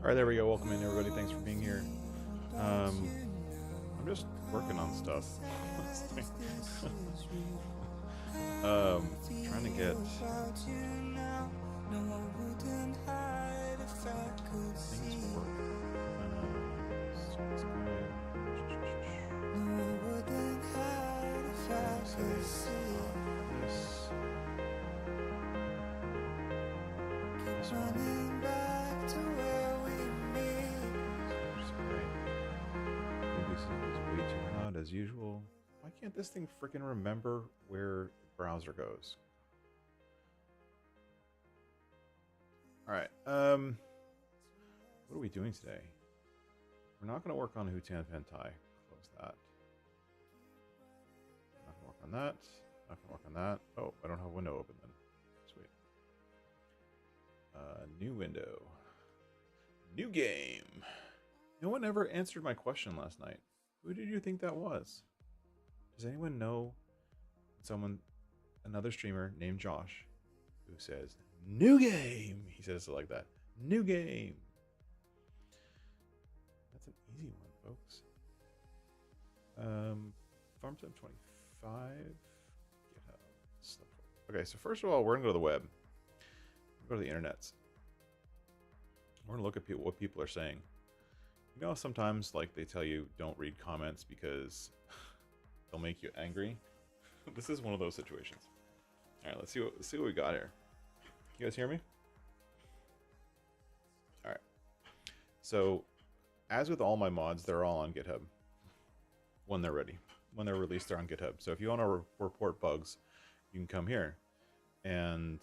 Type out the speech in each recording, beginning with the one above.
All right, there we go. Welcome in, everybody. Thanks for being here. I'm just working on stuff. Trying to get things work. Sounds good. This one. Is way too loud as usual. Why can't this thing freaking remember where the browser goes? All right. What are we doing today? We're not going to work on Hutan Pentai. Close that. Not going to work on that. Not going to work on that. Oh, I don't have a window open then. Sweet. New window. New game. No one ever answered my question last night. Who did you think that was? Does anyone know another streamer named Josh, who says, new game? He says it like that. New game. That's an easy one, folks. FarmTime 25. GitHub. Okay, so first of all, we're going to go to the web. Go to the internets. We're going to look at what people are saying. You know, sometimes like they tell you don't read comments because they'll make you angry. This is one of those situations. All right, let's see what we got here. You guys hear me? All right. So, as with all my mods, they're all on GitHub when they're ready. When they're released, they're on GitHub. So if you want to report bugs, you can come here and.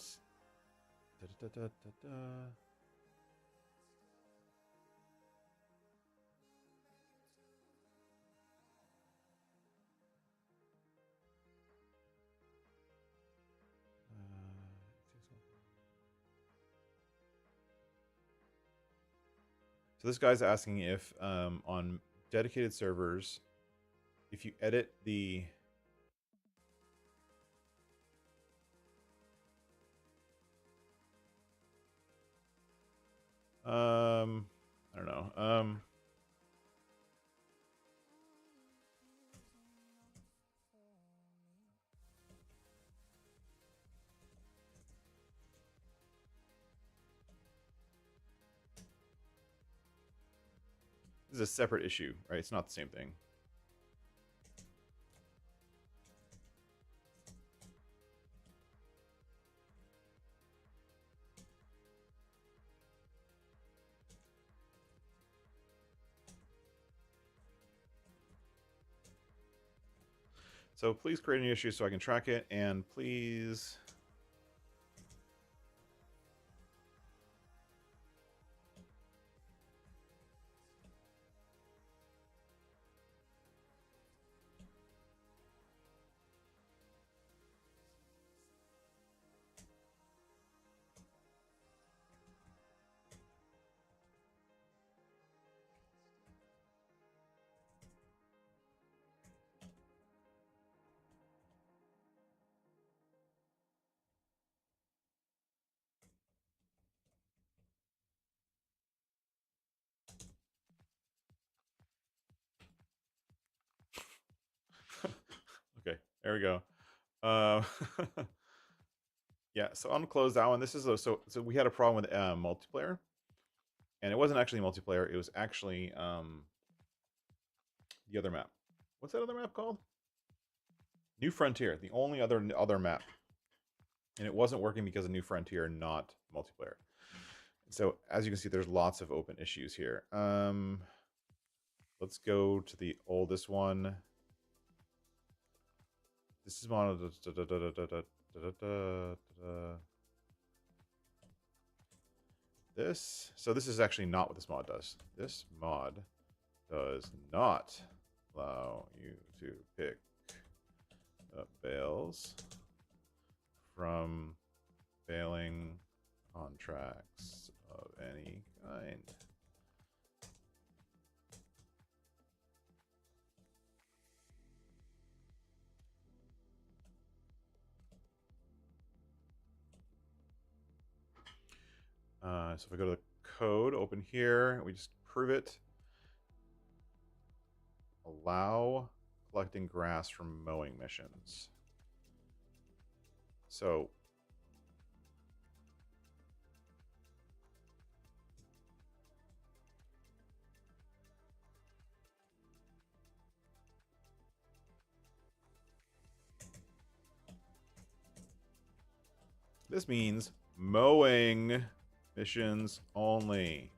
So this guy's asking if on dedicated servers, if you edit the I don't know. This is a separate issue, right? It's not the same thing. So please create an issue so I can track it, and please... Okay, there we go. Yeah, so unclose that one. This is so we had a problem with multiplayer, and it wasn't actually multiplayer. It was actually the other map. What's that other map called? New Frontier, the only other map, and it wasn't working because of New Frontier, not multiplayer. So as you can see, there's lots of open issues here. Let's go to the oldest one. This is one of this. So this is actually not what this mod does. This mod does not allow you to pick up bales from baling contracts of any kind. So if I go to the code open here. We just prove it. Allow collecting grass from mowing missions. So this means mowing missions only.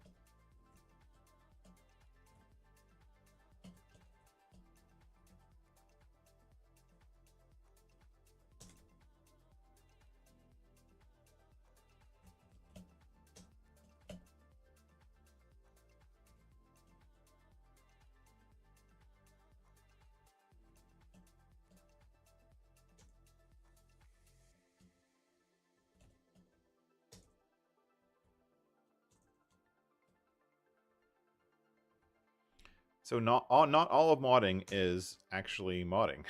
So not all of modding is actually modding.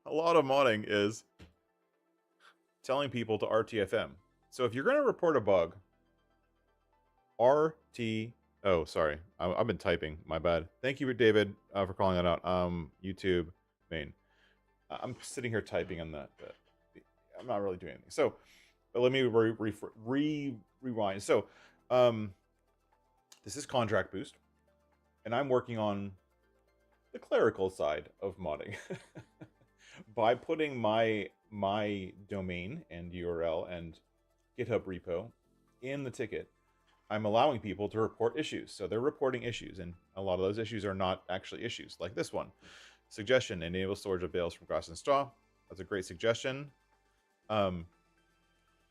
A lot of modding is telling people to RTFM. So if you're going to report a bug, oh, sorry. I've been typing. My bad. Thank you, David, for calling that out. YouTube main. I'm sitting here typing on that, but I'm not really doing anything. So let me rewind. So this is Contract Boost, and I'm working on the clerical side of modding by putting my domain and URL and GitHub repo in the ticket. I'm allowing people to report issues. So they're reporting issues, and a lot of those issues are not actually issues, like this one. Suggestion: enable storage of bales from grass and straw. That's a great suggestion.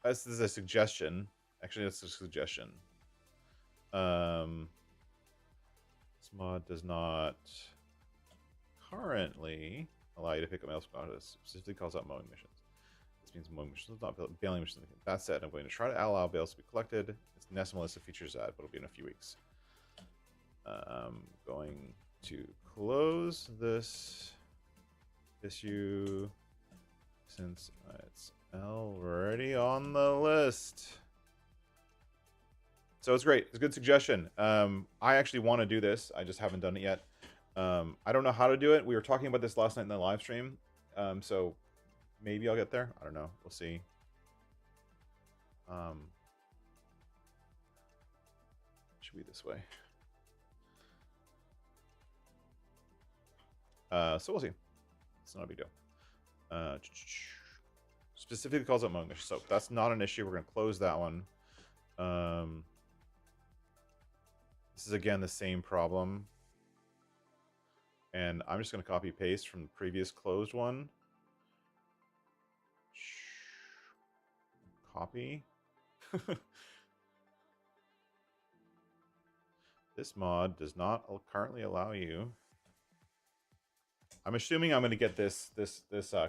This is a suggestion. Actually, that's a suggestion. This mod does not currently allow you to pick up mail from grass. Specifically calls out mowing missions. This means mowing missions, not baling missions. That said, I'm going to try to allow bales to be collected. It's an estimate list of features add, but it'll be in a few weeks. I'm going to close this issue since it's already on the list. So it's great. It's a good suggestion. I actually want to do this. I just haven't done it yet. I don't know how to do it. We were talking about this last night in the live stream. So maybe I'll get there. I don't know. We'll see. Should be this way. So we'll see. It's not a big deal. Specifically calls out mowing missions. So that's not an issue. We're going to close that one. This is again the same problem. And I'm just going to copy paste from the previous closed one. Copy. This mod does not currently allow you. I'm assuming I'm going to get this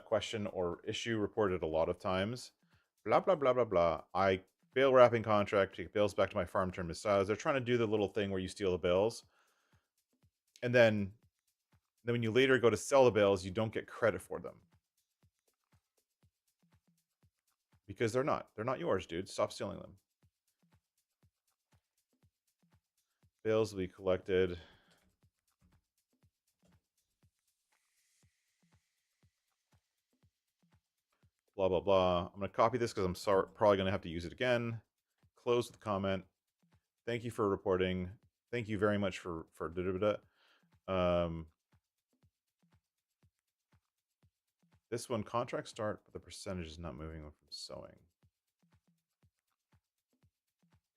question or issue reported a lot of times. Blah blah blah blah blah. I bale wrapping contract, take bales back to my farm, turn missiles. They're trying to do the little thing where you steal the bales, and then when you later go to sell the bales, you don't get credit for them because they're not yours, dude. Stop stealing them. Bales will be collected. Blah blah blah. I'm gonna copy this because I'm probably gonna have to use it again. Close with the comment. Thank you for reporting. Thank you very much for this one, contract start, but the percentage is not moving from sewing.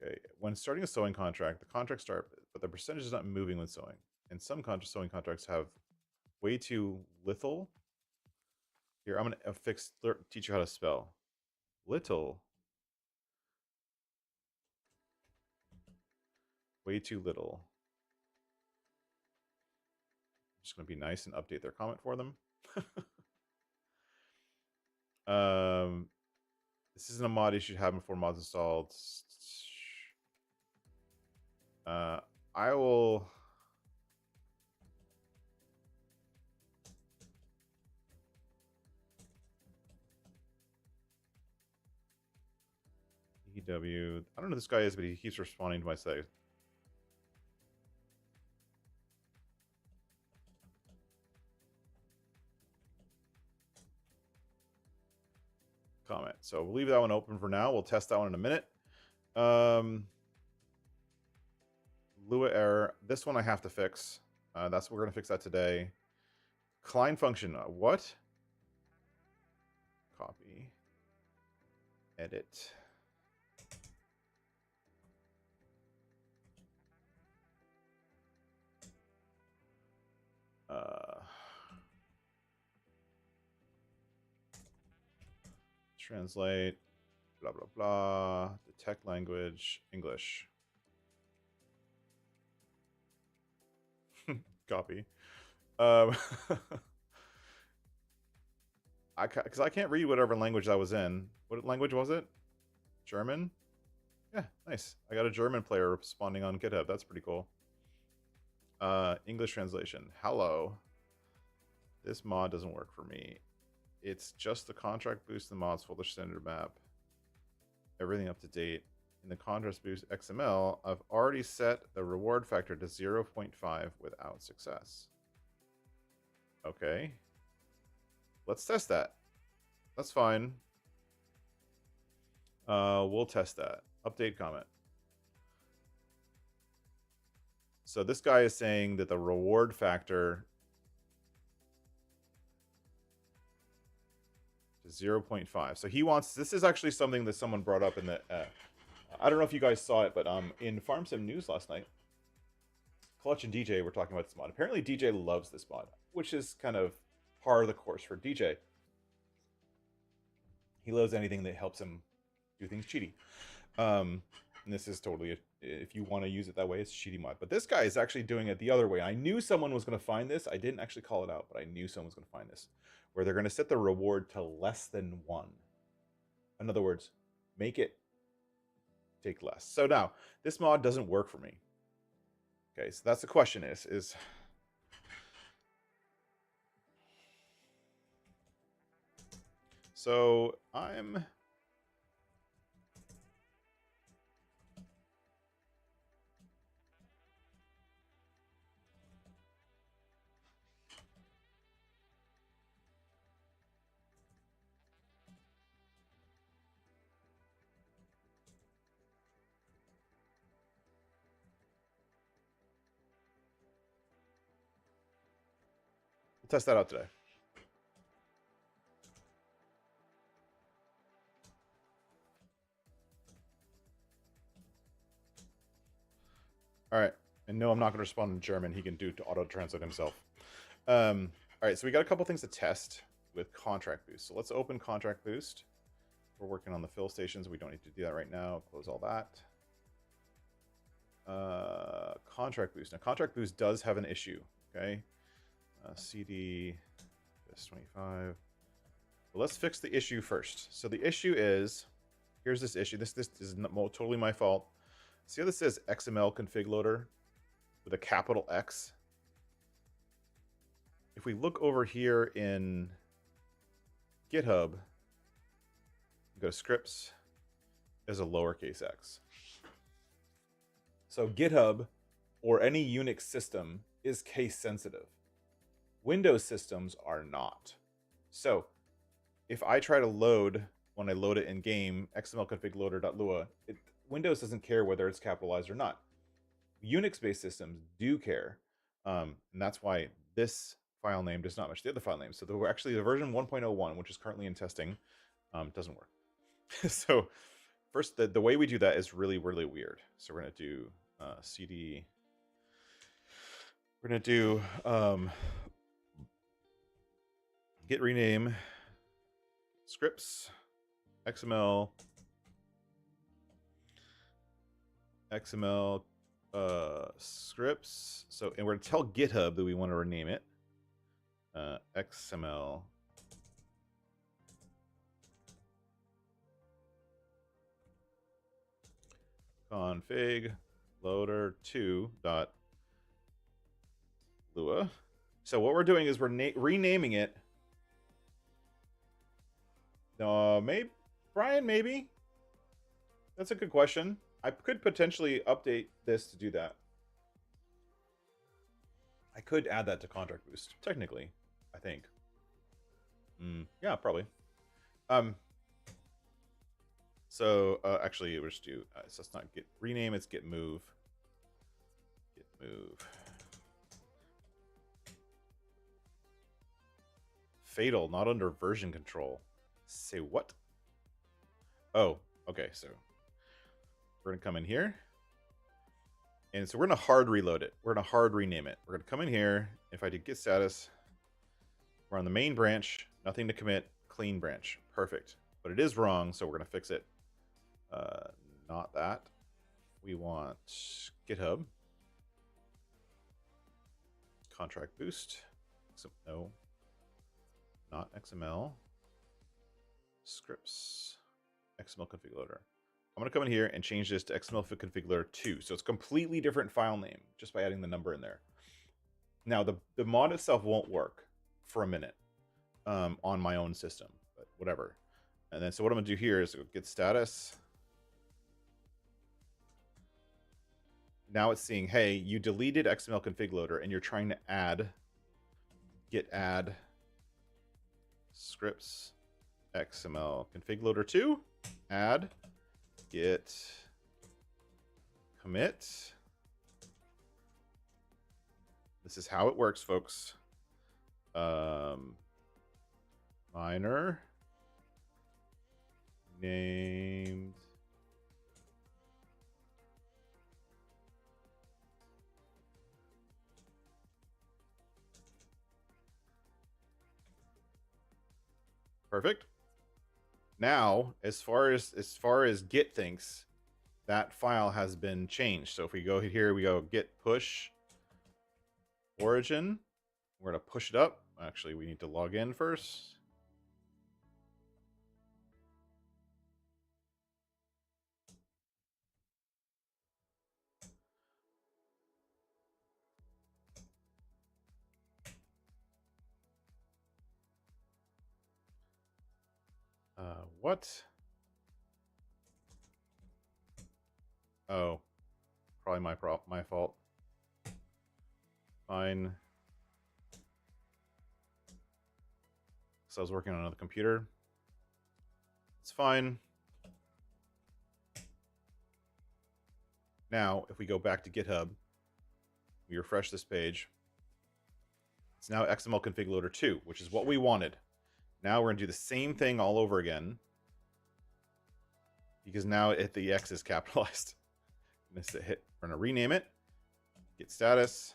Okay, when starting a sewing contract, the contract start, but the percentage is not moving when sewing. And some sewing contracts have way too little. Here, I'm gonna teach you how to spell. Little. Way too little. I'm just gonna be nice and update their comment for them. This isn't a mod you should have before mods installed. I will. EW. I don't know who this guy is, but he keeps responding to my site. Comment. So we'll leave that one open for now. We'll test that one in a minute. Lua error. This one I have to fix. We're going to fix that today. Klein function. What? Copy. Edit. Translate. Blah, blah, blah. Detect language. English. Copy. Because I can't read whatever language that was in. What language was it? German? Yeah, nice. I got a German player responding on GitHub. That's pretty cool. English translation. Hello. This mod doesn't work for me. It's just the contract boost in the mods folder standard map. Everything up to date. In the contrast boost XML, I've already set the reward factor to 0.5 without success. Okay. Let's test that. That's fine. We'll test that. Update comment. So this guy is saying that the reward factor is 0.5. So he wants, this is actually something that someone brought up in the, I don't know if you guys saw it, but in Farm Sim News last night, Clutch and DJ were talking about this mod. Apparently DJ loves this mod, which is kind of par of the course for DJ. He loves anything that helps him do things cheaty. And this is totally, if you want to use it that way, it's a cheaty mod. But this guy is actually doing it the other way. I knew someone was going to find this. I didn't actually call it out, but I knew someone was going to find this. Where they're going to set the reward to less than 1. In other words, make it take less. So now, this mod doesn't work for me. Okay, so that's the question is so I'm we'll test that out today. All right. And no, I'm not going to respond in German. He can do to auto-translate himself. All right, so we got a couple things to test with Contract Boost. So let's open Contract Boost. We're working on the fill stations. We don't need to do that right now. Close all that. Contract Boost. Now, Contract Boost does have an issue, okay? CD, this 25. But let's fix the issue first. So the issue is, here's this issue. This is not, totally my fault. See how this says XML config loader with a capital X? If we look over here in GitHub, go to scripts, there's a lowercase x. So GitHub or any Unix system is case sensitive. Windows systems are not. So if I try to load, when I load it in game, XML config loader.lua, Windows doesn't care whether it's capitalized or not. Unix-based systems do care, and that's why this file name does not match the other file name. So actually the version 1.01, which is currently in testing, doesn't work. So first, the way we do that is really, really weird. So we're going to do CD. We're going to do git rename scripts XML scripts. So, and we're going to tell GitHub that we want to rename it XML config loader 2.lua. So what we're doing is we're renaming it. Maybe Brian, maybe. That's a good question. I could potentially update this to do that. I could add that to contract boost, technically, I think. Yeah, probably. So actually, we'll just do. So it's not git rename. It's git move. Git move. Fatal, not under version control. Say what? Oh, okay. So we're gonna come in here, and so we're gonna hard reload it. We're gonna hard rename it. We're gonna come in here. If I do git status, we're on the main branch. Nothing to commit. Clean branch. Perfect. But it is wrong, so we're gonna fix it. Not that. We want GitHub. Contract boost. No. Not XML. Scripts. XML config loader. I'm going to come in here and change this to XML config loader 2. So it's a completely different file name just by adding the number in there. Now, the mod itself won't work for a minute on my own system, but whatever. And then, so what I'm going to do here is git status. Now it's seeing, hey, you deleted XML config loader and you're trying to add git add scripts XML config loader 2, add git commit. This is how it works, folks. Minor named perfect. Now, as far as Git thinks, that file has been changed. So if we go here, we go git push origin. We're gonna push it up. Actually, we need to log in first. What? Oh, probably my fault. Fine. So I was working on another computer. It's fine. Now, if we go back to GitHub, we refresh this page. It's now XML config loader 2, which is what we wanted. Now we're gonna do the same thing all over again, because now the X is capitalized. We're gonna rename it. Git status.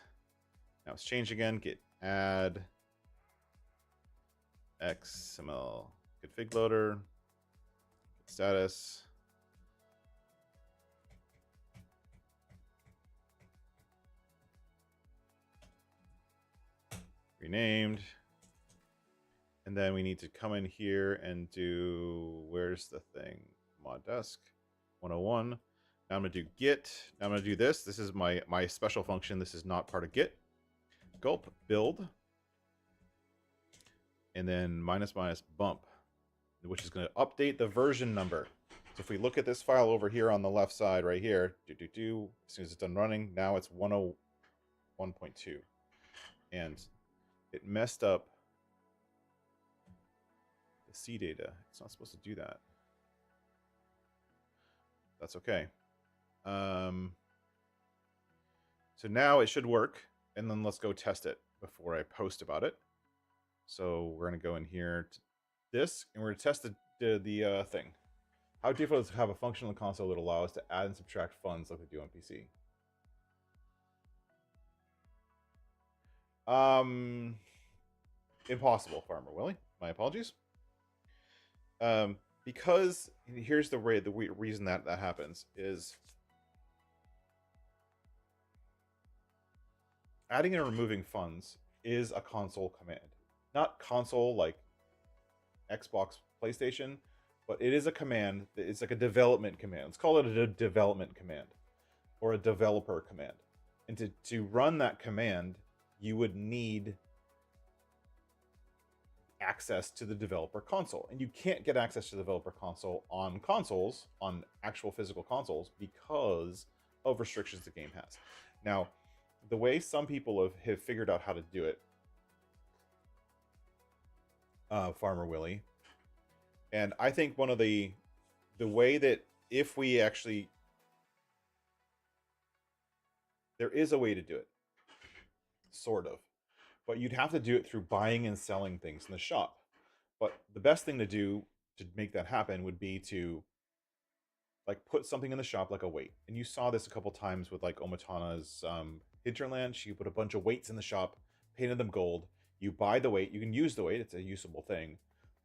Now it's changed again. Git add XML config loader. Git status. Renamed. And then we need to come in here and do, where's the thing? Mod desk 101. Now I'm going to do git. Now I'm going to do this. This is my special function. This is not part of git. Gulp build. And then minus bump, which is going to update the version number. So if we look at this file over here on the left side right here, as soon as it's done running, now it's 101.2. And it messed up the C data. It's not supposed to do that. That's okay. So now it should work, and then let's go test it before I post about it. So we're gonna go in here to this, and we're gonna test the thing. How difficult is it to have a function on the console that allows us to add and subtract funds like they do on PC? Impossible, Farmer Willie. My apologies. Because here's the reason that happens is adding and removing funds is a console command. Not console like Xbox, PlayStation, but it is a command. It's like a development command. Let's call it a development command or a developer command. And to run that command, you would need access to the developer console. And you can't get access to the developer console on consoles, on actual physical consoles, because of restrictions the game has. Now, the way some people have figured out how to do it, Farmer Willie, and I think one of the way that if we actually, there is a way to do it, sort of, but you'd have to do it through buying and selling things in the shop. But the best thing to do to make that happen would be to like put something in the shop, like a weight. And you saw this a couple times with like Omatana's Hinterland. She put a bunch of weights in the shop, painted them gold. You buy the weight, you can use the weight, it's a usable thing.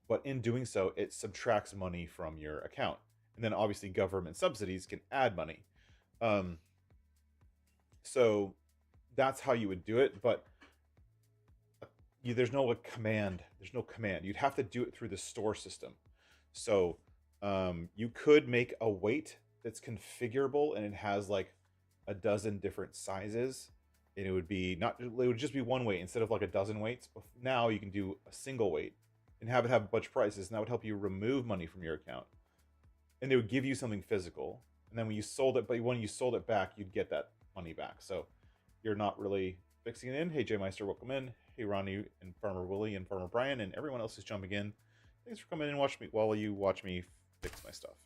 But in doing so, it subtracts money from your account. And then obviously government subsidies can add money. So that's how you would do it. But there's no command. There's no command. You'd have to do it through the store system. So you could make a weight that's configurable, and it has like a dozen different sizes, and it would be not. It would just be one weight instead of like a dozen weights. But now you can do a single weight and have it have a bunch of prices, and that would help you remove money from your account. And they would give you something physical, and then when you sold it, but when you sold it back, you'd get that money back. So you're not really fixing it in. Hey, J Meister, welcome in. Hey, Ronnie and Farmer Willie and Farmer Brian and everyone else who's jumping in. Thanks for coming in and watch me while you watch me fix my stuff.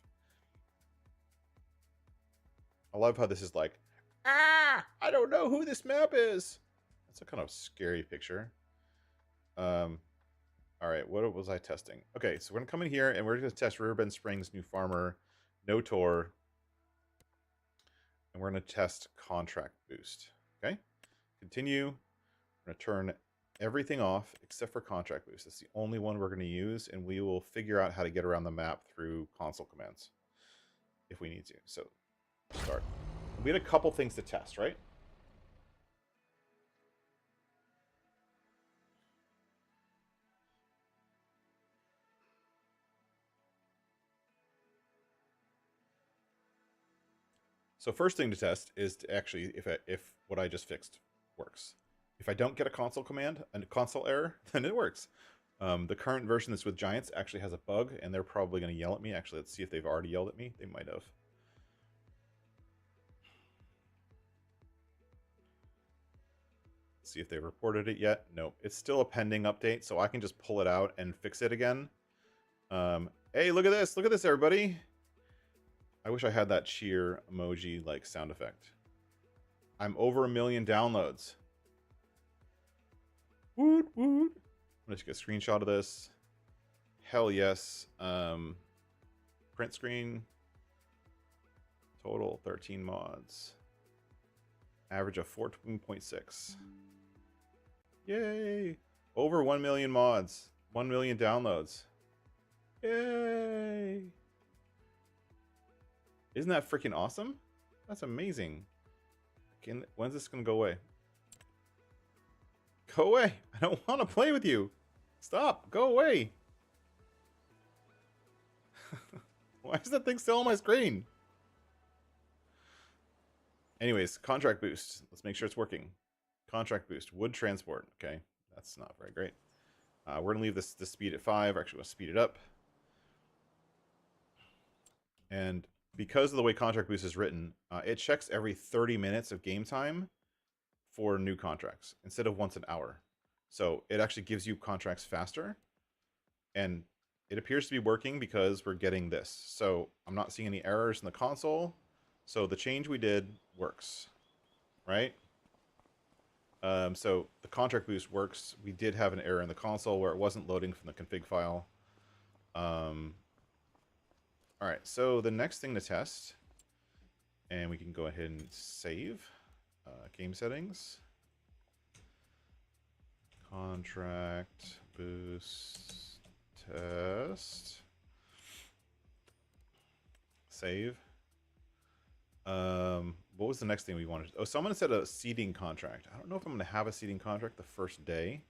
I love how this is like, I don't know who this map is. That's a kind of scary picture. All right, what was I testing? Okay, so we're gonna come in here and we're gonna test Riverbend Springs, New Farmer, No Tor, and we're gonna test Contract Boost. Okay, continue. We're gonna turn everything off except for Contract Boost. That's the only one we're gonna use, and we will figure out how to get around the map through console commands if we need to. So, start. We had a couple things to test, right? So first thing to test is to actually if what I just fixed works. If I don't get a console command, a console error, then it works. The current version that's with Giants actually has a bug, and they're probably going to yell at me. Actually, let's see if they've already yelled at me. They might have. See if they've reported it yet. Nope. It's still a pending update, so I can just pull it out and fix it again. Hey, look at this. Look at this, everybody. I wish I had that cheer emoji like sound effect. I'm over 1 million downloads. Woot woot. I'm just get a screenshot of this. Hell yes. Print screen. Total 13 mods. Average of 14.6. Yay! Over 1 million mods. 1 million downloads. Yay! Isn't that freaking awesome? That's amazing. When's this gonna go away? Go away! I don't want to play with you! Stop! Go away! Why is that thing still on my screen? Anyways, contract boost. Let's make sure it's working. Contract boost. Wood transport. Okay, that's not very great. We're gonna leave this speed at 5. We're actually gonna speed it up. And because of the way contract boost is written, it checks every 30 minutes of game time for new contracts instead of once an hour. So it actually gives you contracts faster, and it appears to be working because we're getting this. So I'm not seeing any errors in the console. So the change we did works, right? So the contract boost works. We did have an error in the console where it wasn't loading from the config file. All right, so the next thing to test, and we can go ahead and save game settings. Contract boost test. Save. What was the next thing we wanted? Oh, someone said a seeding contract. I don't know if I'm going to have a seeding contract the first day.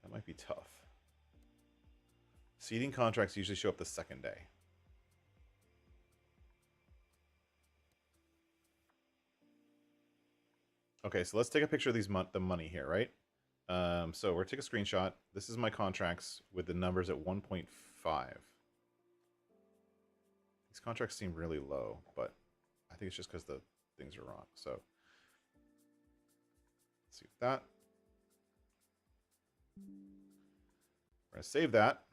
That might be tough. Seeding contracts usually show up the second day. Okay, so let's take a picture of the money here, right? So we're gonna take a screenshot. This is my contracts with the numbers at 1.5. These contracts seem really low, but I think it's just because the things are wrong. So let's see that. We're gonna save that,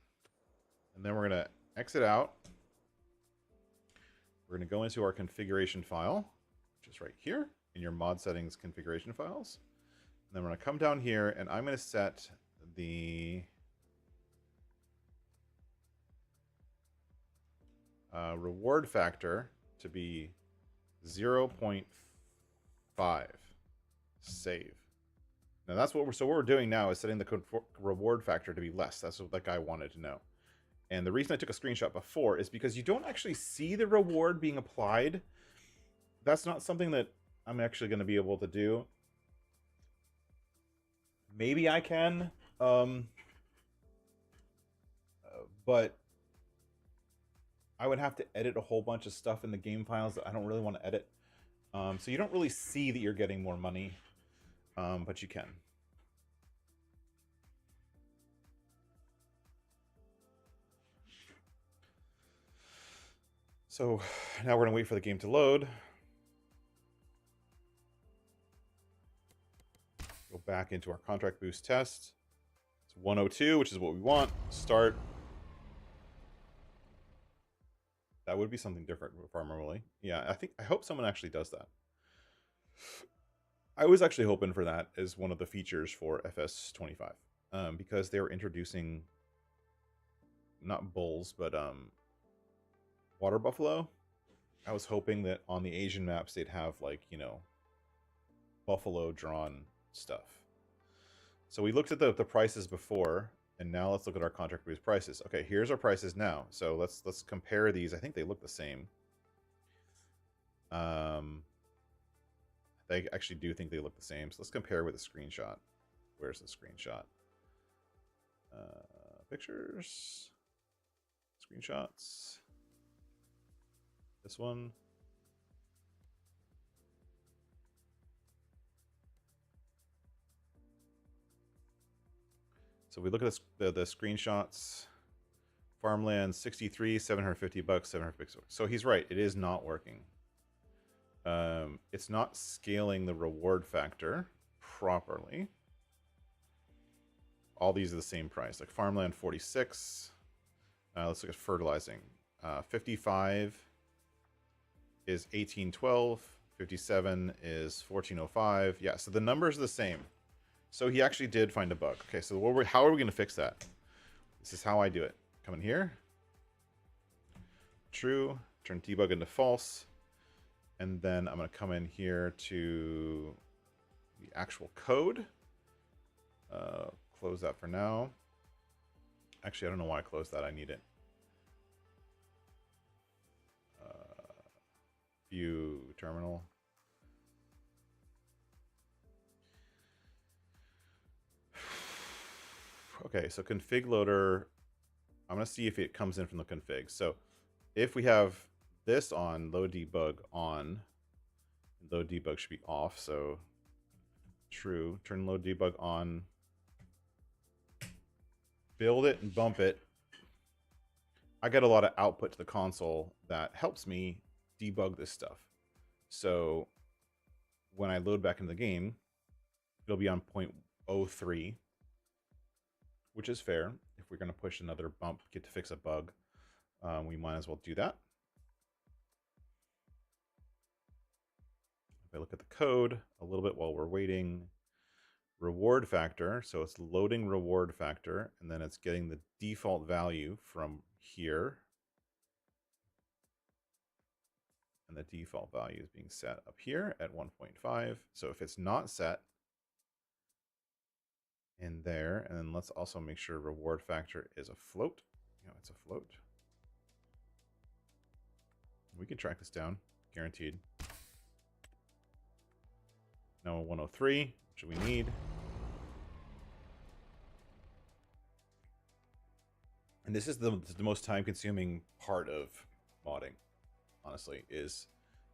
and then we're gonna exit out. We're gonna go into our configuration file, which is right here in your mod settings configuration files. And then we're gonna come down here, and I'm gonna set the reward factor to be 0.5. Save. Now that's what we're doing now is setting the reward factor to be less. That's what that guy wanted to know. And the reason I took a screenshot before is because you don't actually see the reward being applied. That's not something that I'm actually going to be able to do. Maybe I can, but I would have to edit a whole bunch of stuff in the game files that I don't really want to edit. So you don't really see that you're getting more money, but you can. So now we're going to wait for the game to load. Go back into our contract boost test. It's 102, which is what we want. Start. That would be something different for Farmer Willie. Yeah, I hope someone actually does that. I was actually hoping for that as one of the features for FS25, because they were introducing not bulls, but water buffalo. I was hoping that on the Asian maps they'd have, like, you know, buffalo drawn stuff. So we looked at the prices before, and now let's look at our contract boost prices. Okay, here's our prices now. So let's compare these. I think they look the same. I actually do think they look the same. So let's compare with a screenshot. Where's the screenshot? Pictures. Screenshots. This one. So we look at the screenshots. Farmland 63, 750 bucks, 700 pixels. So he's right. It is not working. It's not scaling the reward factor properly. All these are the same price. Like Farmland 46. Let's look at fertilizing. 55 is 1812. 57 is 1405. Yeah, so the numbers are the same. So he actually did find a bug. Okay, so how are we going to fix that? This is how I do it. Come in here. True. Turn debug into false. And then I'm going to come in here to the actual code. Close that for now. Actually, I don't know why I closed that. I need it. View terminal. Okay, so config loader. I'm going to see if it comes in from the config. So if we have this on, load debug on, load debug should be off. So true, turn load debug on, build it and bump it. I get a lot of output to the console that helps me debug this stuff. So when I load back into the game, it'll be on 0.03, which is fair. If we're going to push another bump, get to fix a bug, we might as well do that. If I look at the code a little bit while we're waiting, reward factor, so it's loading reward factor, and then it's getting the default value from here. And the default value is being set up here at 1.5. So if it's not set in there, and then let's also make sure reward factor is a float. You know, it's a float. We can track this down, guaranteed. Now 103, which we need. And this is the most time-consuming part of modding, honestly, is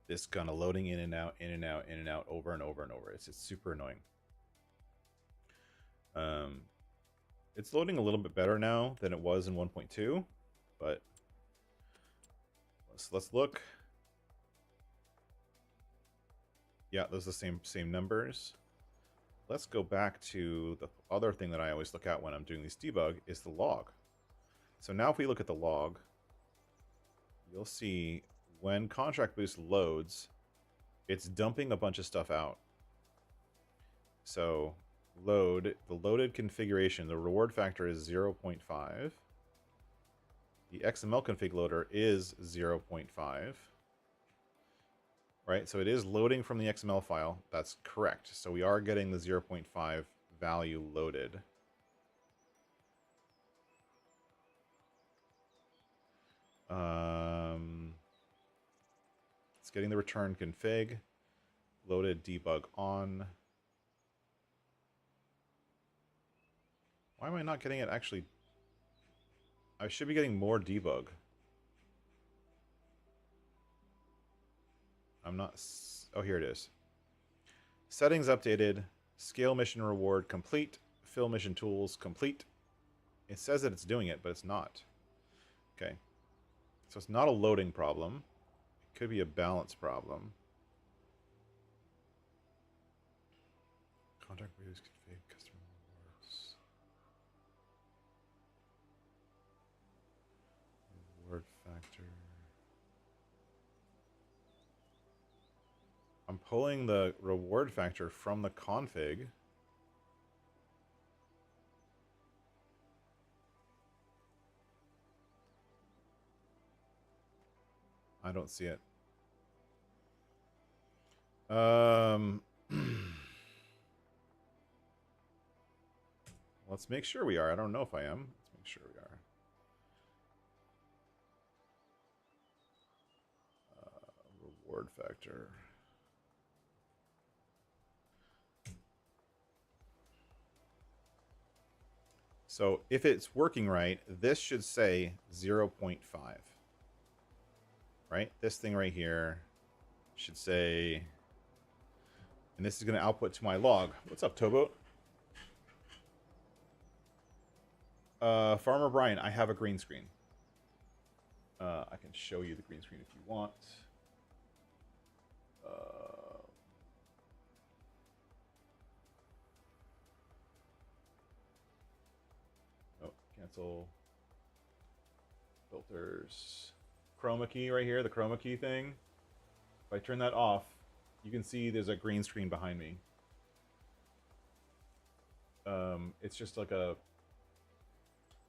this kind of loading in and out, in and out, in and out, over and over and over. It's super annoying. It's loading a little bit better now than it was in 1.2, but let's look. Yeah, those are the same numbers. Let's go back to the other thing that I always look at when I'm doing these debug is the log. So now if we look at the log, you'll see when contract boost loads, it's dumping a bunch of stuff out. So the loaded configuration, the reward factor is 0.5. The XML config loader is 0.5. Right, so it is loading from the XML file. That's correct. So we are getting the 0.5 value loaded. It's getting the return config. Loaded debug on. Why am I not getting it actually? I should be getting more debug. I'm not... Oh, here it is. Settings updated. Scale mission reward complete. Fill mission tools complete. It says that it's doing it, but it's not. Okay. So it's not a loading problem. It could be a balance problem. Contract reviews config customer rewards. Reward factor. I'm pulling the reward factor from the config. I don't see it. Let's make sure we are. I don't know if I am. Let's make sure we are. Reward factor. So if it's working right, this should say 0.5. Right? This thing right here should say... And this is going to output to my log. What's up, Towboat? Farmer Brian, I have a green screen. I can show you the green screen if you want. Oh, cancel. Filters. Chroma key right here, the chroma key thing. If I turn that off, you can see there's a green screen behind me. It's just like a...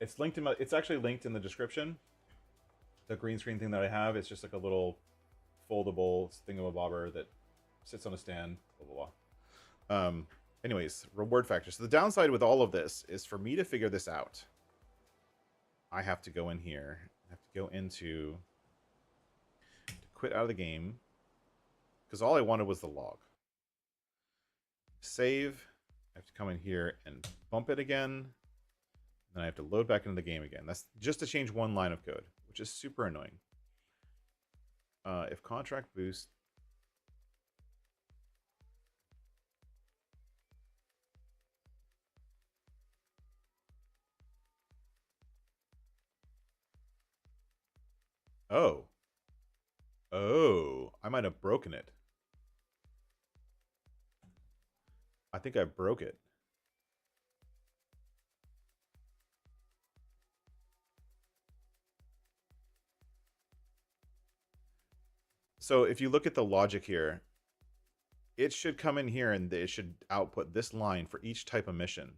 It's linked in my... It's actually linked in the description. The green screen thing that I have, it's just like a little foldable thingamabobber that sits on a stand, blah, blah, blah. Anyways, reward factor. So the downside with all of this is for me to figure this out, I have to go in here. I have to go into... to quit out of the game. Because all I wanted was the log. Save. I have to come in here and bump it again. Then I have to load back into the game again. That's just to change one line of code, which is super annoying. If contract boost... Oh. Oh. I might have broken it. I think I broke it. So if you look at the logic here, it should come in here and it should output this line for each type of mission.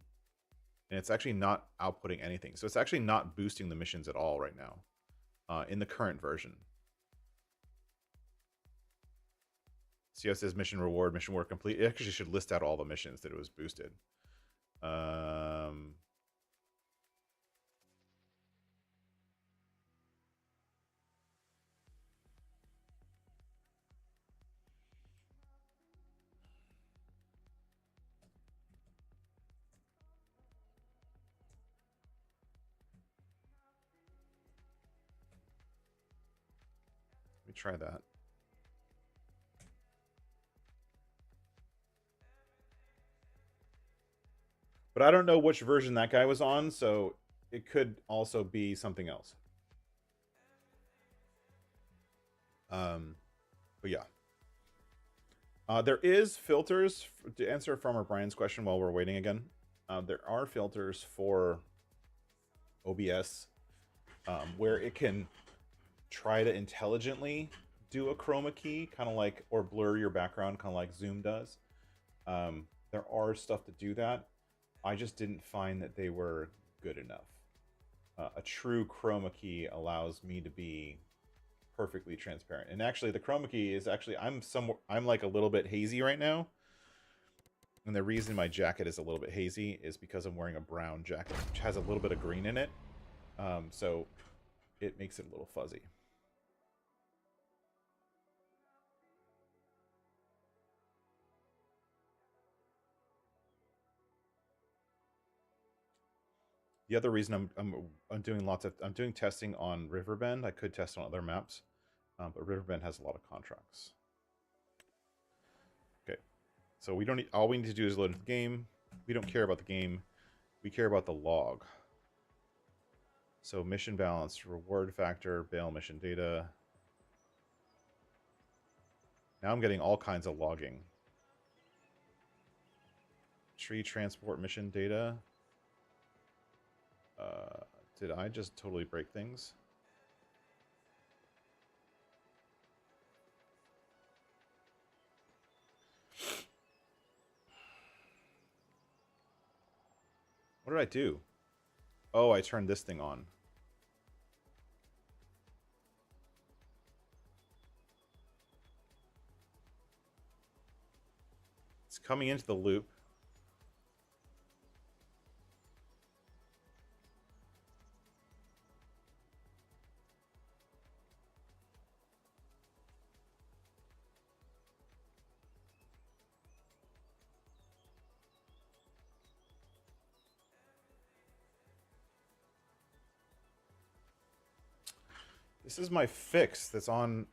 And it's actually not outputting anything. So it's actually not boosting the missions at all right now in the current version. See how it says mission reward complete? It actually should list out all the missions that it was boosted. Let me try that. But I don't know which version that guy was on, so it could also be something else. But yeah. There is filters to answer Farmer Brian's question while we're waiting again. There are filters for OBS where it can try to intelligently do a chroma key, kind of like, or blur your background, kind of like Zoom does. There are stuff to do that. I just didn't find that they were good enough. A true chroma key allows me to be perfectly transparent. And actually, the chroma key is actually, I'm like a little bit hazy right now. And the reason my jacket is a little bit hazy is because I'm wearing a brown jacket, which has a little bit of green in it. So it makes it a little fuzzy. The other reason I'm doing testing on Riverbend. I could test on other maps, but Riverbend has a lot of contracts. Okay, so we don't need, all we need to do is load the game. We don't care about the game. We care about the log. So mission balance, reward factor, bail mission data. Now I'm getting all kinds of logging. Tree transport mission data. Did I just totally break things? What did I do? Oh, I turned this thing on. It's coming into the loop. This is my fix that's on...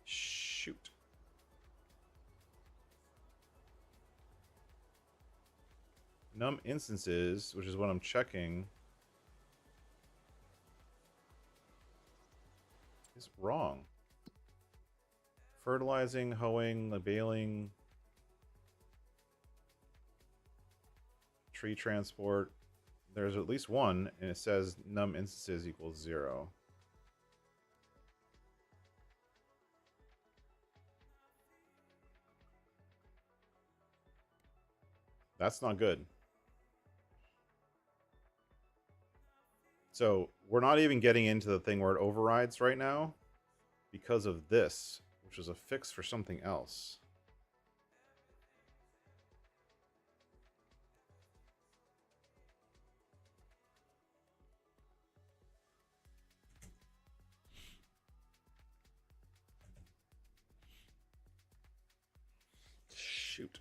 Shoot. Num instances, which is what I'm checking, is wrong. Fertilizing, hoeing, baling, tree transport. There's at least one, and it says num instances equals 0. That's not good. So we're not even getting into the thing where it overrides right now because of this, which is a fix for something else. Shoot.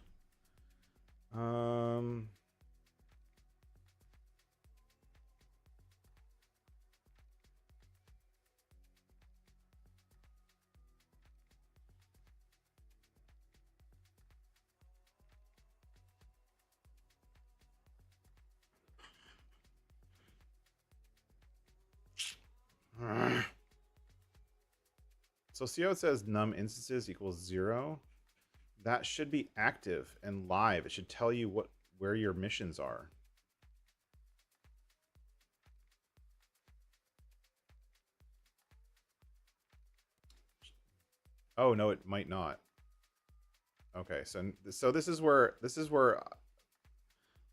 So see how it says num instances equals 0? That should be active and live. It should tell you where your missions are. Oh no, it might not. Okay, so this is where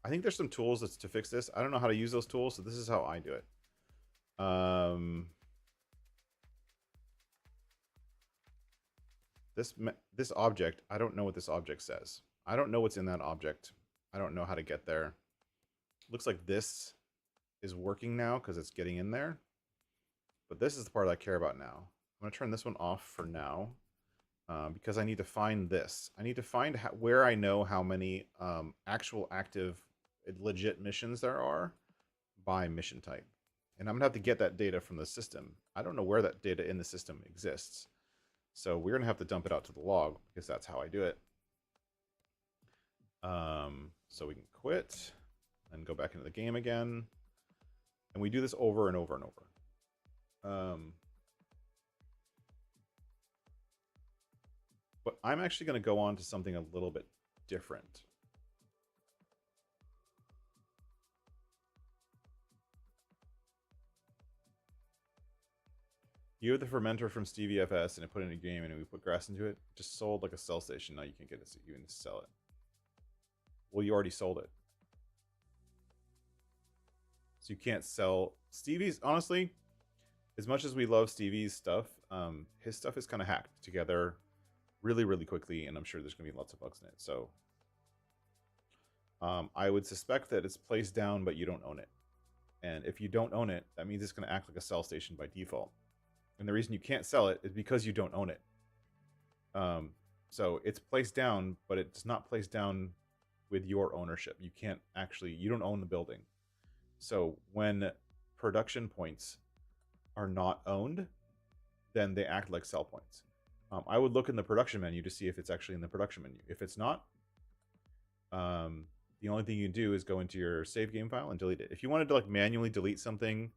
I think there's some tools to fix this. I don't know how to use those tools, so this is how I do it. This object, I don't know what this object says. I don't know what's in that object. I don't know how to get there. Looks like this is working now because it's getting in there. But this is the part I care about now. I'm going to turn this one off for now because I need to find this. I need to find where I know how many actual active legit missions there are by mission type. And I'm going to have to get that data from the system. I don't know where that data in the system exists. So we're going to have to dump it out to the log because that's how I do it. So we can quit and go back into the game again. And we do this over and over and over. But I'm actually going to go on to something a little bit different. You have the fermenter from Stevie FS and it put in a game and we put grass into it. Just sold like a sell station. Now you can get it. So you can sell it. Well, you already sold it. So you can't sell Stevie's. Honestly, as much as we love Stevie's stuff, his stuff is kind of hacked together really, really quickly. And I'm sure there's going to be lots of bugs in it. So I would suspect that it's placed down, but you don't own it. And if you don't own it, that means it's going to act like a sell station by default. And the reason you can't sell it is because you don't own it. So it's placed down, but it's not placed down with your ownership. You can't actually, you don't own the building. So when production points are not owned, then they act like sell points. I would look in the production menu to see if it's actually in the production menu. If it's not, the only thing you can do is go into your save game file and delete it. If you wanted to like manually delete something,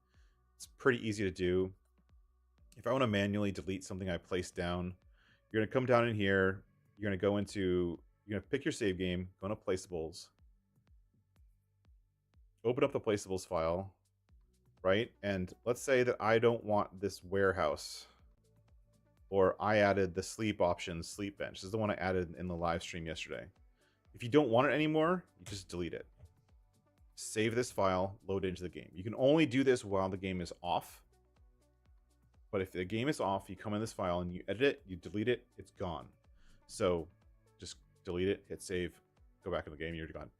it's pretty easy to do. If I want to manually delete something I placed down, you're going to come down in here. You're going to go into, you're going to pick your save game, go into placeables, open up the placeables file, right? And let's say that I don't want this warehouse, or I added the sleep option, sleep bench. This is the one I added in the live stream yesterday. If you don't want it anymore, you just delete it. Save this file, load it into the game. You can only do this while the game is off. But if the game is off, you come in this file and you edit it, you delete it, it's gone. So just delete it, hit save, go back in the game, you're gone.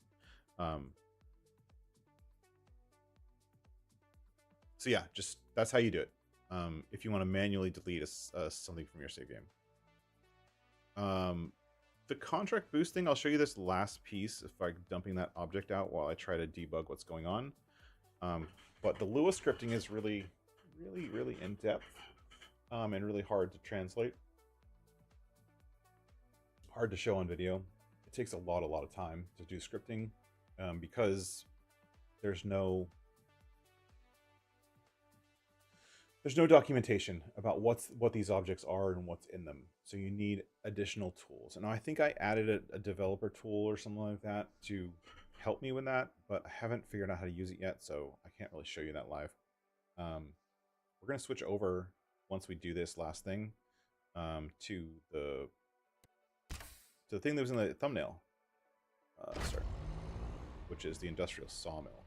So yeah, just that's how you do it. If you want to manually delete something from your save game. The contract boosting, I'll show you this last piece if I'm dumping that object out while I try to debug what's going on. But the Lua scripting is really in-depth and really hard to translate. Hard to show on video. It takes a lot of time to do scripting because there's no documentation about what these objects are and what's in them. So you need additional tools. And I think I added a developer tool or something like that to help me with that, but I haven't figured out how to use it yet, so I can't really show you that live. We're going to switch over once we do this last thing to the thing that was in the thumbnail, which is the industrial sawmill.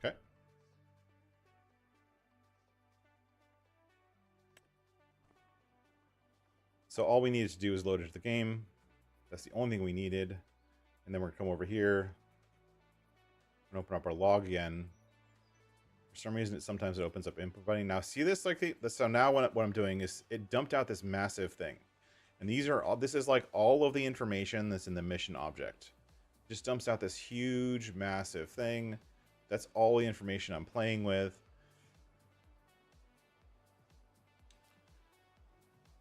Okay. So all we needed to do is load it to the game. That's the only thing we needed. And then we're gonna come over here and open up our log again. For some reason, sometimes it opens up input button. Now see this, so now what I'm doing is it dumped out this massive thing. And this is like all of the information that's in the mission object. It just dumps out this huge, massive thing. That's all the information I'm playing with.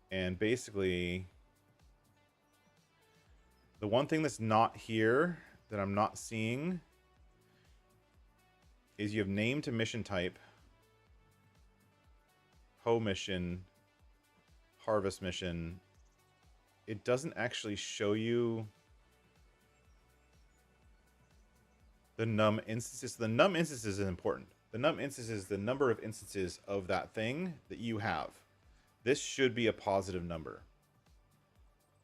And basically, the one thing that's not here that I'm not seeing is you have name to mission type, hoe mission, harvest mission. It doesn't actually show you the num instances. The num instances is important. The num instances is the number of instances of that thing that you have. This should be a positive number.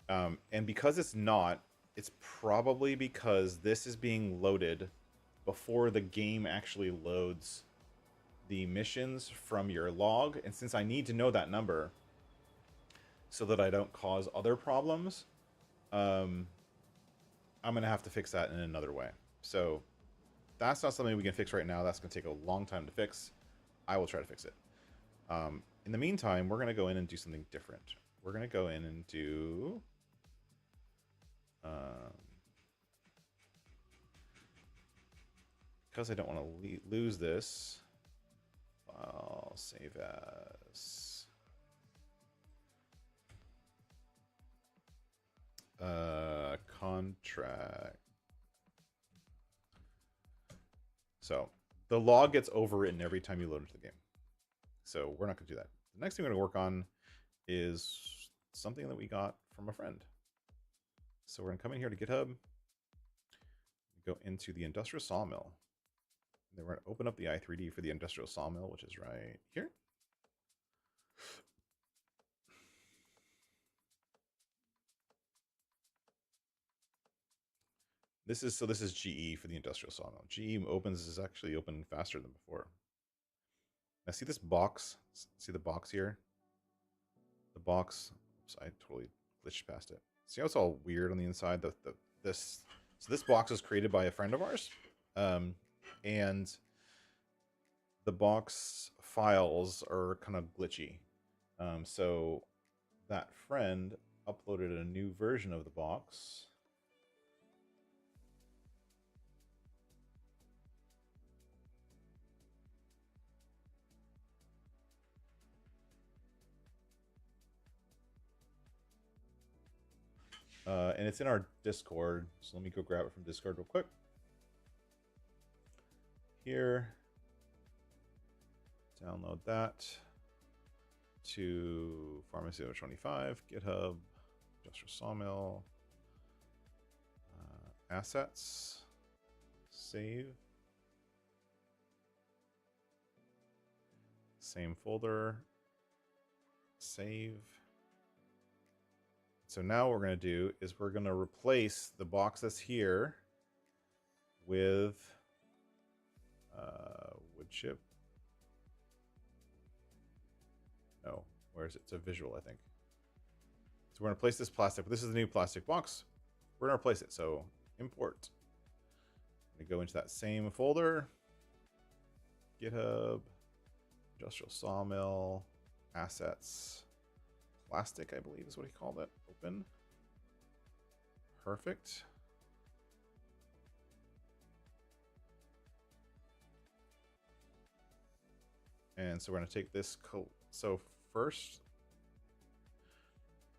And because it's not, it's probably because this is being loaded before the game actually loads the missions from your log. And since I need to know that number so that I don't cause other problems, I'm going to have to fix that in another way. So that's not something we can fix right now. That's going to take a long time to fix. I will try to fix it. In the meantime, we're going to go in and do something different. We're going to go in and do... because I don't want to lose this, I'll save as contract. So the log gets overwritten every time you load into the game. So we're not going to do that. The next thing we're going to work on is something that we got from a friend. So we're going to come in here to GitHub, go into the industrial sawmill. And then we're going to open up the i3D for the industrial sawmill, which is right here. This is GE for the industrial sawmill. GE opens is actually open faster than before. Now see this box? See the box here? The box. Oops, I totally glitched past it. See how it's all weird on the inside? So this box was created by a friend of ours, and the box files are kind of glitchy. So that friend uploaded a new version of the box. And it's in our Discord. So let me go grab it from Discord real quick. Here. Download that to Pharmacy 25, GitHub, Industrial Sawmill, assets, save, same folder, save. So now what we're going to do is we're going to replace the box that's here with wood chip. No, where is it? It's a visual, I think. So we're going to place this plastic, but this is the new plastic box. We're going to replace it. So import. I'm going to go into that same folder. GitHub, Industrial Sawmill, assets, plastic, I believe is what he called it. Open. Perfect. And so we're going to take this. So first,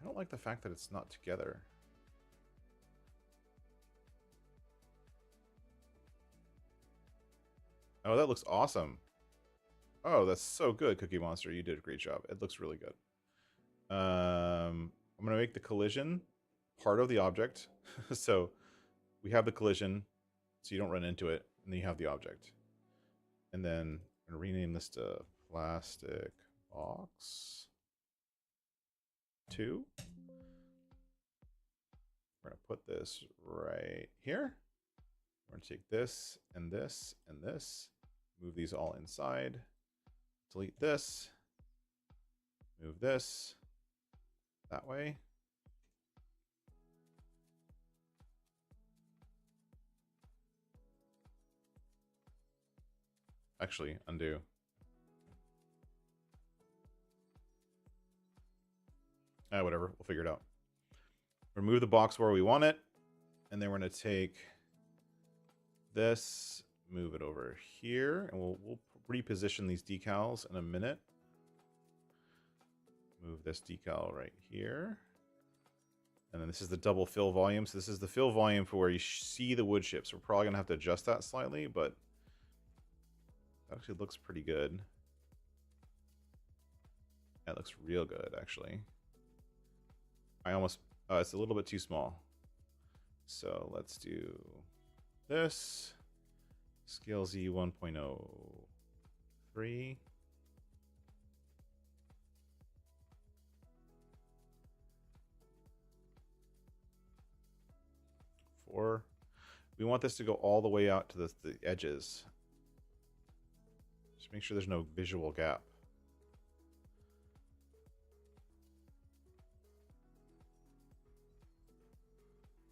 I don't like the fact that it's not together. Oh, that looks awesome. Oh, that's so good, Cookie Monster. You did a great job. It looks really good. I'm going to make the collision part of the object. So we have the collision, so you don't run into it, and then you have the object. And then I'm going to rename this to plastic box 2. We're going to put this right here. We're going to take this and this and this, move these all inside, delete this, move this that way. Actually, undo. Whatever, we'll figure it out. Remove the box where we want it, and then we're going to take this, move it over here, and we'll reposition these decals in a minute. Move this decal right here. And then this is the double fill volume. So this is the fill volume for where you see the wood chips. We're probably going to have to adjust that slightly, but that actually looks pretty good. That looks real good, actually. It's a little bit too small. So let's do this. Scale Z 1.03. We want this to go all the way out to the edges. Just make sure there's no visual gap.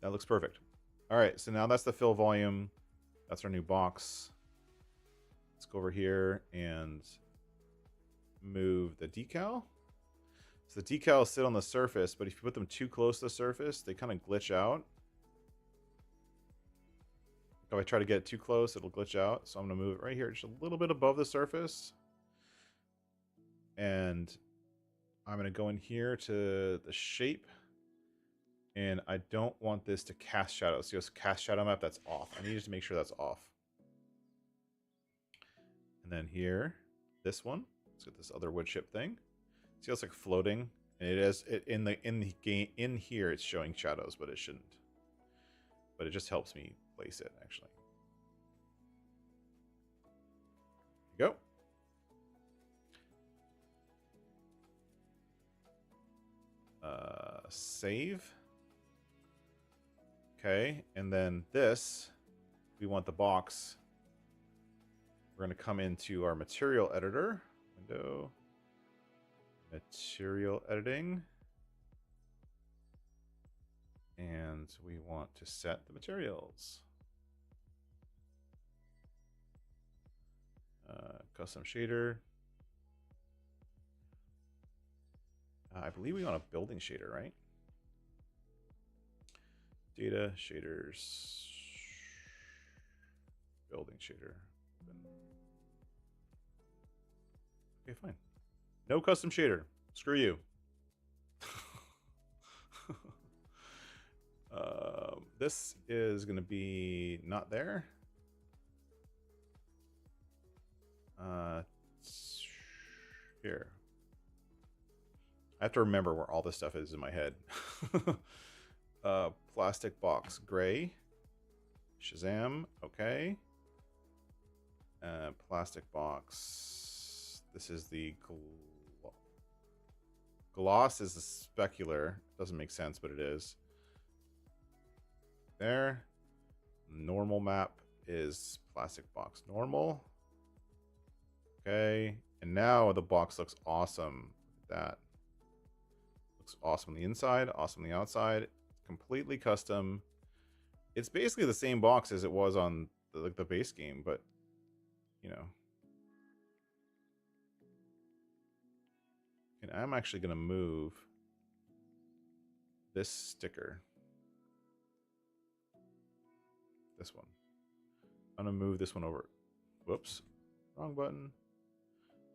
That looks perfect. All right, so now that's the fill volume. That's our new box. Let's go over here and move the decal. So the decals sit on the surface, but if you put them too close to the surface, they kind of glitch out. If I try to get it too close, it'll glitch out. So I'm going to move it right here, just a little bit above the surface. And I'm going to go in here to the shape. And I don't want this to cast shadows. See this cast shadow map? That's off. I need to make sure that's off. And then here, this one. Let's get this other wood chip thing. See how it's like floating? And it is in the game in here it's showing shadows, but it shouldn't. But it just helps me place it actually. There you go. Save. Okay, and then this, we want the box. We're going to come into our material editor. Window. Material editing. And we want to set the materials. Custom shader. I believe we want a building shader, right? Data, shaders, building shader. Okay, fine. No custom shader. Screw you. This is going to be not there. Here. I have to remember where all this stuff is in my head. Plastic box gray. Shazam. Okay. Plastic box. This is the gloss is the specular. Doesn't make sense, but it is. There. Normal map is plastic box normal. Okay. And now the box looks awesome. Look at that. Looks awesome on the inside, awesome on the outside. Completely custom. It's basically the same box as it was on the base game, but you know. And I'm actually going to move this sticker. This one. I'm going to move this one over. Whoops. Wrong button.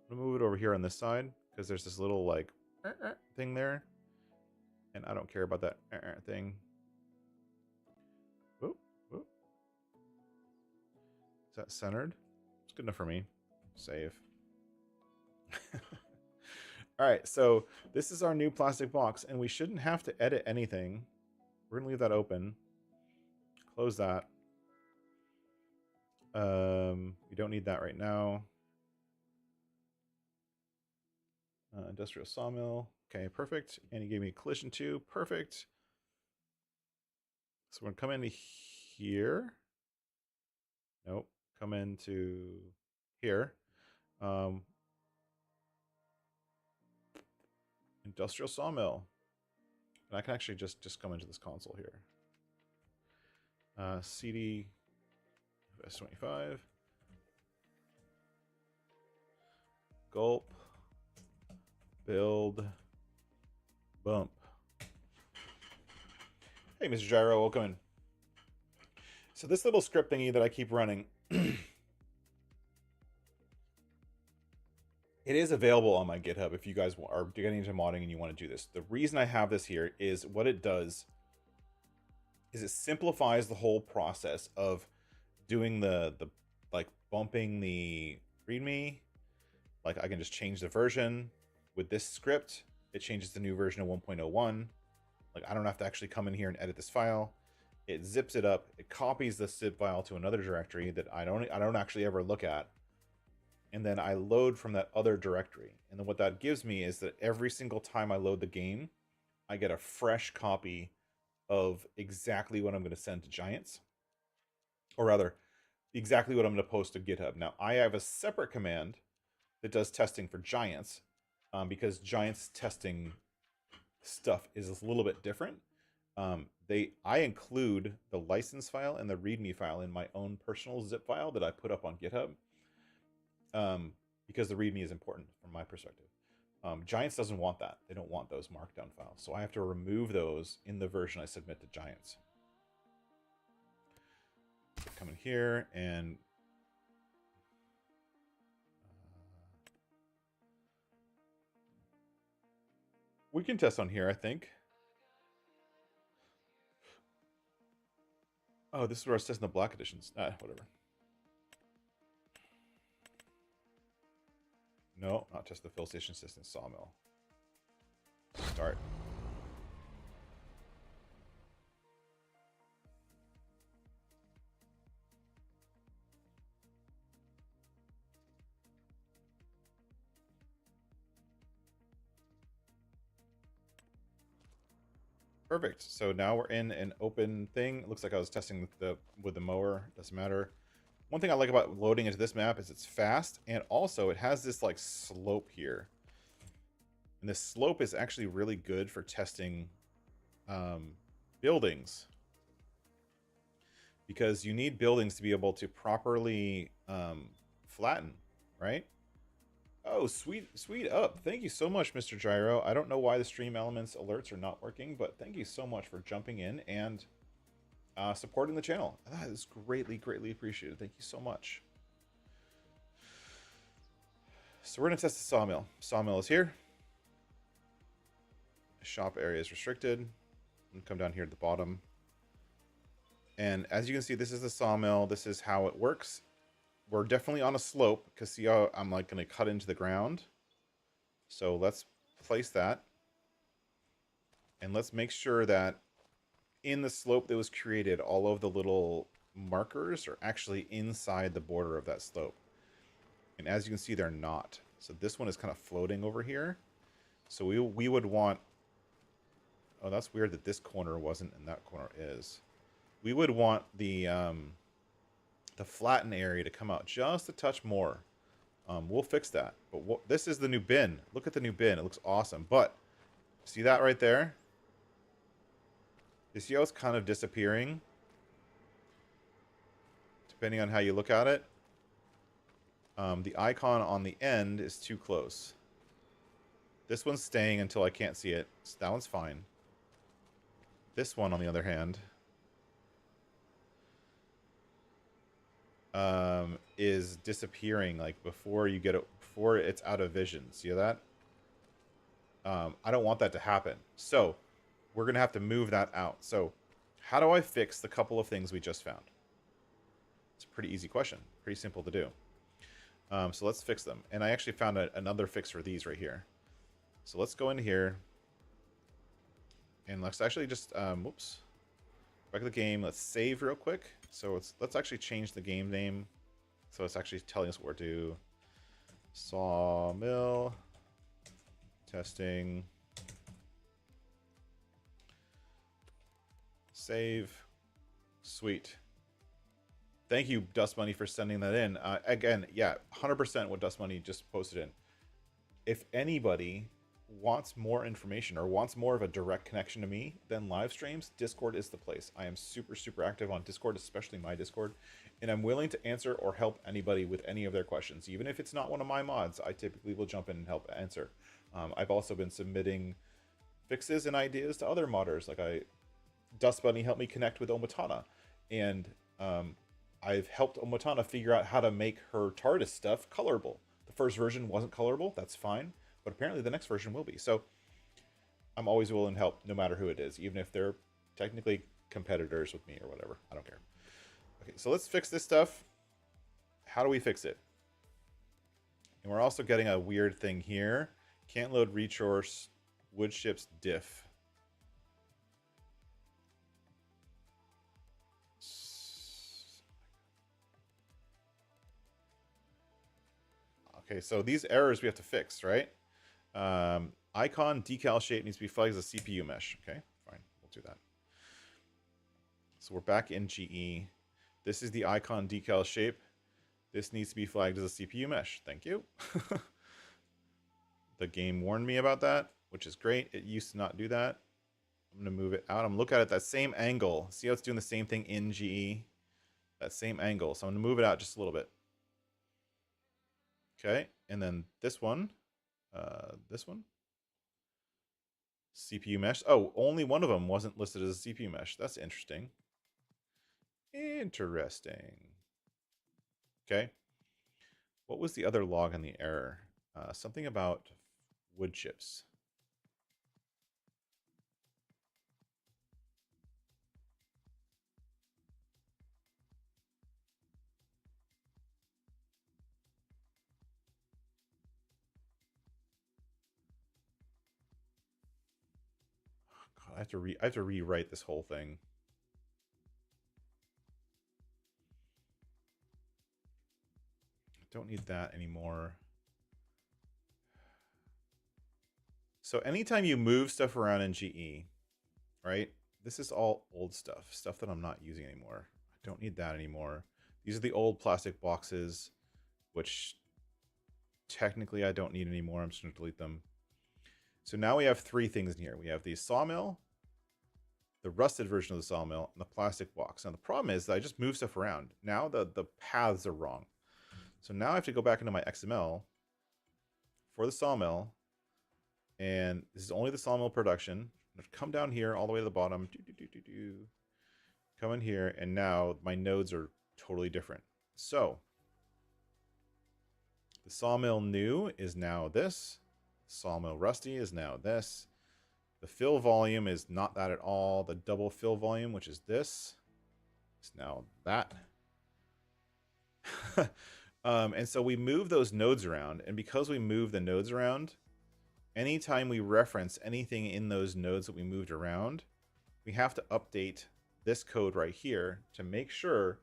I'm going to move it over here on this side because there's this little like thing there. And I don't care about that thing. Whoop, whoop. Is that centered? It's good enough for me. Save. All right, so this is our new plastic box, and we shouldn't have to edit anything. We're gonna leave that open. Close that. We don't need that right now. Industrial sawmill. Okay, perfect. And he gave me collision 2. Perfect. So we're gonna come into here. Nope. Come into here. Industrial sawmill. And I can actually just come into this console here. CD S25. Gulp. Build. Bump. Hey, Mr. Gyro, welcome in. So this little script thingy that I keep running, it is available on my GitHub if you guys are getting into modding and you want to do this. The reason I have this here is what it does is it simplifies the whole process of doing the like bumping the README. Like I can just change the version with this script. It changes the new version of 1.01. Like I don't have to actually come in here and edit this file. It zips it up. It copies the zip file to another directory that I don't actually ever look at. And then I load from that other directory. And then what that gives me is that every single time I load the game, I get a fresh copy of exactly what I'm going to send to Giants. Or rather, exactly what I'm going to post to GitHub. Now, I have a separate command that does testing for Giants because Giants testing stuff is a little bit different. I include the license file and the README file in my own personal zip file that I put up on GitHub. Because the README is important from my perspective. Giants doesn't want that. They don't want those markdown files. So I have to remove those in the version I submit to Giants. come in here and we can test on here, I think. Oh, this is where I was testing the black editions. Whatever. No, not test the fill station system. Sawmill. Start. Perfect. So now we're in an open thing. It looks like I was testing with the mower. Doesn't matter. One thing I like about loading into this map is it's fast, and also it has this like slope here. And this slope is actually really good for testing buildings, because you need buildings to be able to properly flatten, right? Oh, sweet up. Thank you so much, Mr. Gyro. I don't know why the stream elements alerts are not working, but thank you so much for jumping in and supporting the channel. That is greatly appreciated. Thank you so much. So we're going to test the sawmill. Sawmill is here. Shop area is restricted. And come down here at the bottom. And as you can see, this is the sawmill. This is how it works. We're definitely on a slope, because see how I'm like going to cut into the ground. So let's place that. And let's make sure that in the slope that was created, all of the little markers are actually inside the border of that slope. And as you can see, they're not. So this one is kind of floating over here. So we would want... Oh, that's weird that this corner wasn't and that corner is. We would want the flattened area to come out just a touch more. We'll fix that. But this is the new bin. Look at the new bin. It looks awesome. But see that right there? You see how it's kind of disappearing? Depending on how you look at it. The icon on the end is too close. This one's staying until I can't see it. So that one's fine. This one, on the other hand, is disappearing like before you get it, before it's out of vision. See that? I don't want that to happen. So we're going to have to move that out. So how do I fix the couple of things we just found? It's a pretty easy question. Pretty simple to do. So let's fix them. And I actually found another fix for these right here. So let's go into here. And let's actually just, whoops. Back to the game. Let's save real quick. So let's actually change the game name. So it's actually telling us what we're doing. Sawmill. Testing. Save. Sweet. Thank you, Dust Money, for sending that in. Again, yeah, 100% what Dust Money just posted in. If anybody wants more information or wants more of a direct connection to me than live streams, Discord is the place. I am super active on Discord, especially my Discord, and I'm willing to answer or help anybody with any of their questions. Even if it's not one of my mods, I typically will jump in and help answer. I've also been submitting fixes and ideas to other modders. Like Dust Bunny helped me connect with Omatana, and I've helped Omatana figure out how to make her TARDIS stuff colorable. The first version wasn't colorable, that's fine. But apparently the next version will be. So I'm always willing to help, no matter who it is, even if they're technically competitors with me or whatever. I don't care. Okay, so let's fix this stuff. How do we fix it? And we're also getting a weird thing here. Can't load resource wood ships diff. Okay, so these errors we have to fix, right? Icon decal shape needs to be flagged as a CPU mesh. Okay, fine. We'll do that. So we're back in GE. This is the icon decal shape. This needs to be flagged as a CPU mesh. Thank you. The game warned me about that, which is great. It used to not do that. I'm going to move it out. I'm going to look at it that same angle. See how it's doing the same thing in GE? That same angle. So I'm going to move it out just a little bit. Okay, and then this one. This one. CPU mesh. Oh, only one of them wasn't listed as a CPU mesh. That's interesting. Interesting. Okay. What was the other log on the error? Something about wood chips. God, I have to rewrite this whole thing. Don't need that anymore. So anytime you move stuff around in GE, right? This is all old stuff that I'm not using anymore. I don't need that anymore. These are the old plastic boxes, which technically I don't need anymore. I'm just going to delete them. So now we have three things in here. We have the sawmill, the rusted version of the sawmill, and the plastic box. Now the problem is that I just move stuff around. Now the paths are wrong. So now I have to go back into my XML for the sawmill, and this is only the sawmill production. I'm going to come down here all the way to the bottom. Come in here, and now my nodes are totally different. So the sawmill new is now this. Sawmill rusty is now this. The fill volume is not that at all. The double fill volume, which is this, is now that. And so we move those nodes around, and because we move the nodes around, anytime we reference anything in those nodes that we moved around, we have to update this code right here to make sure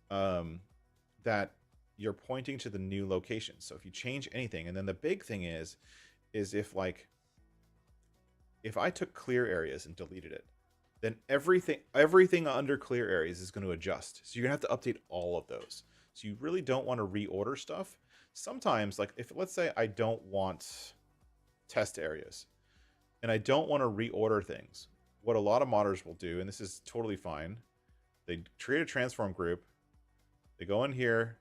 that you're pointing to the new location. So if you change anything, and then the big thing is if I took clear areas and deleted it, then everything under clear areas is going to adjust. So you're going to have to update all of those. So you really don't want to reorder stuff. Sometimes, like if let's say I don't want test areas and I don't want to reorder things, what a lot of modders will do, and this is totally fine, they create a transform group, they go in here,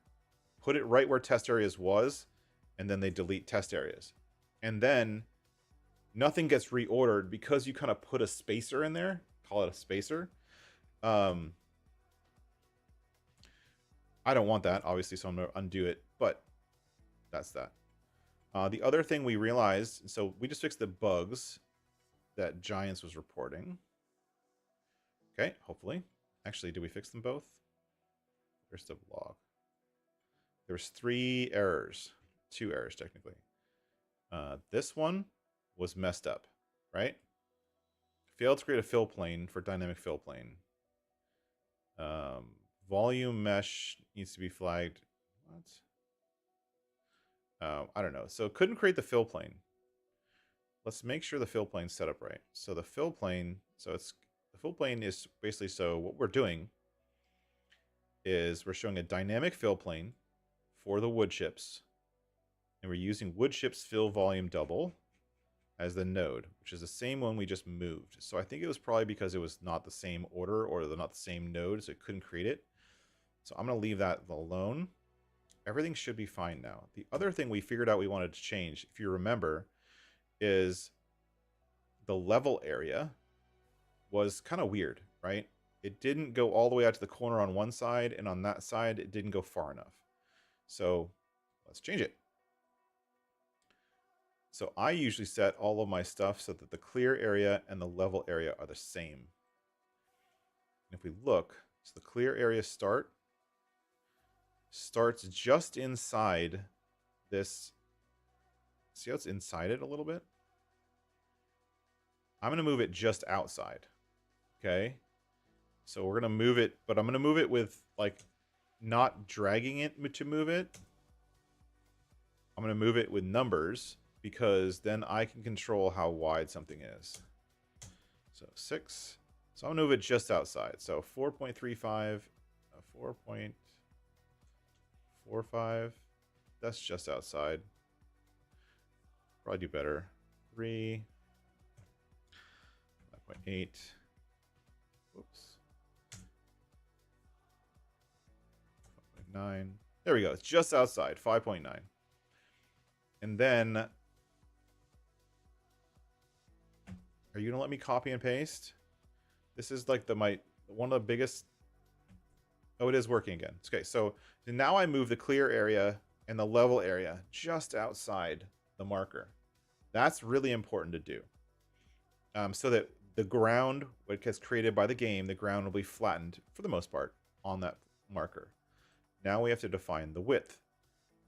put it right where test areas was, and then they delete test areas. And then nothing gets reordered because you kind of put a spacer in there, call it a spacer. I don't want that, obviously, so I'm going to undo it, but that's that. The other thing we realized, so we just fixed the bugs that Giants was reporting. Okay, hopefully. Actually, did we fix them both? Where's the log? There's 3 errors. 2 errors, technically. This one was messed up, right? Failed to create a fill plane for dynamic fill plane. Volume mesh needs to be flagged. What? I don't know. So couldn't create the fill plane. Let's make sure the fill plane's set up right. So the fill plane, the fill plane is basically, so what we're doing is we're showing a dynamic fill plane for the wood chips, and we're using wood chips fill volume double as the node, which is the same one we just moved. So I think it was probably because it was not the same order or not the same node, so it couldn't create it. So I'm going to leave that alone. Everything should be fine now. The other thing we figured out we wanted to change, if you remember, is the level area was kind of weird, right? It didn't go all the way out to the corner on one side, and on that side, it didn't go far enough. So let's change it. So I usually set all of my stuff so that the clear area and the level area are the same. And if we look, so the clear area starts just inside this. See how it's inside it a little bit? I'm going to move it just outside. Okay. So we're going to move it, but I'm going to move it with like not dragging it to move it. I'm going to move it with numbers because then I can control how wide something is. So 6. So I'm going to move it just outside. So 4.35, 4.45. That's just outside. Probably do better. 3. 5.8. Whoops. 5.9. There we go. It's just outside. 5.9. And then, are you gonna let me copy and paste? This is like one of the biggest Oh, it is working again. Okay, so now I move the clear area and the level area just outside the marker. That's really important to do. So that the ground, what gets created by the game, the ground will be flattened, for the most part, on that marker. Now we have to define the width.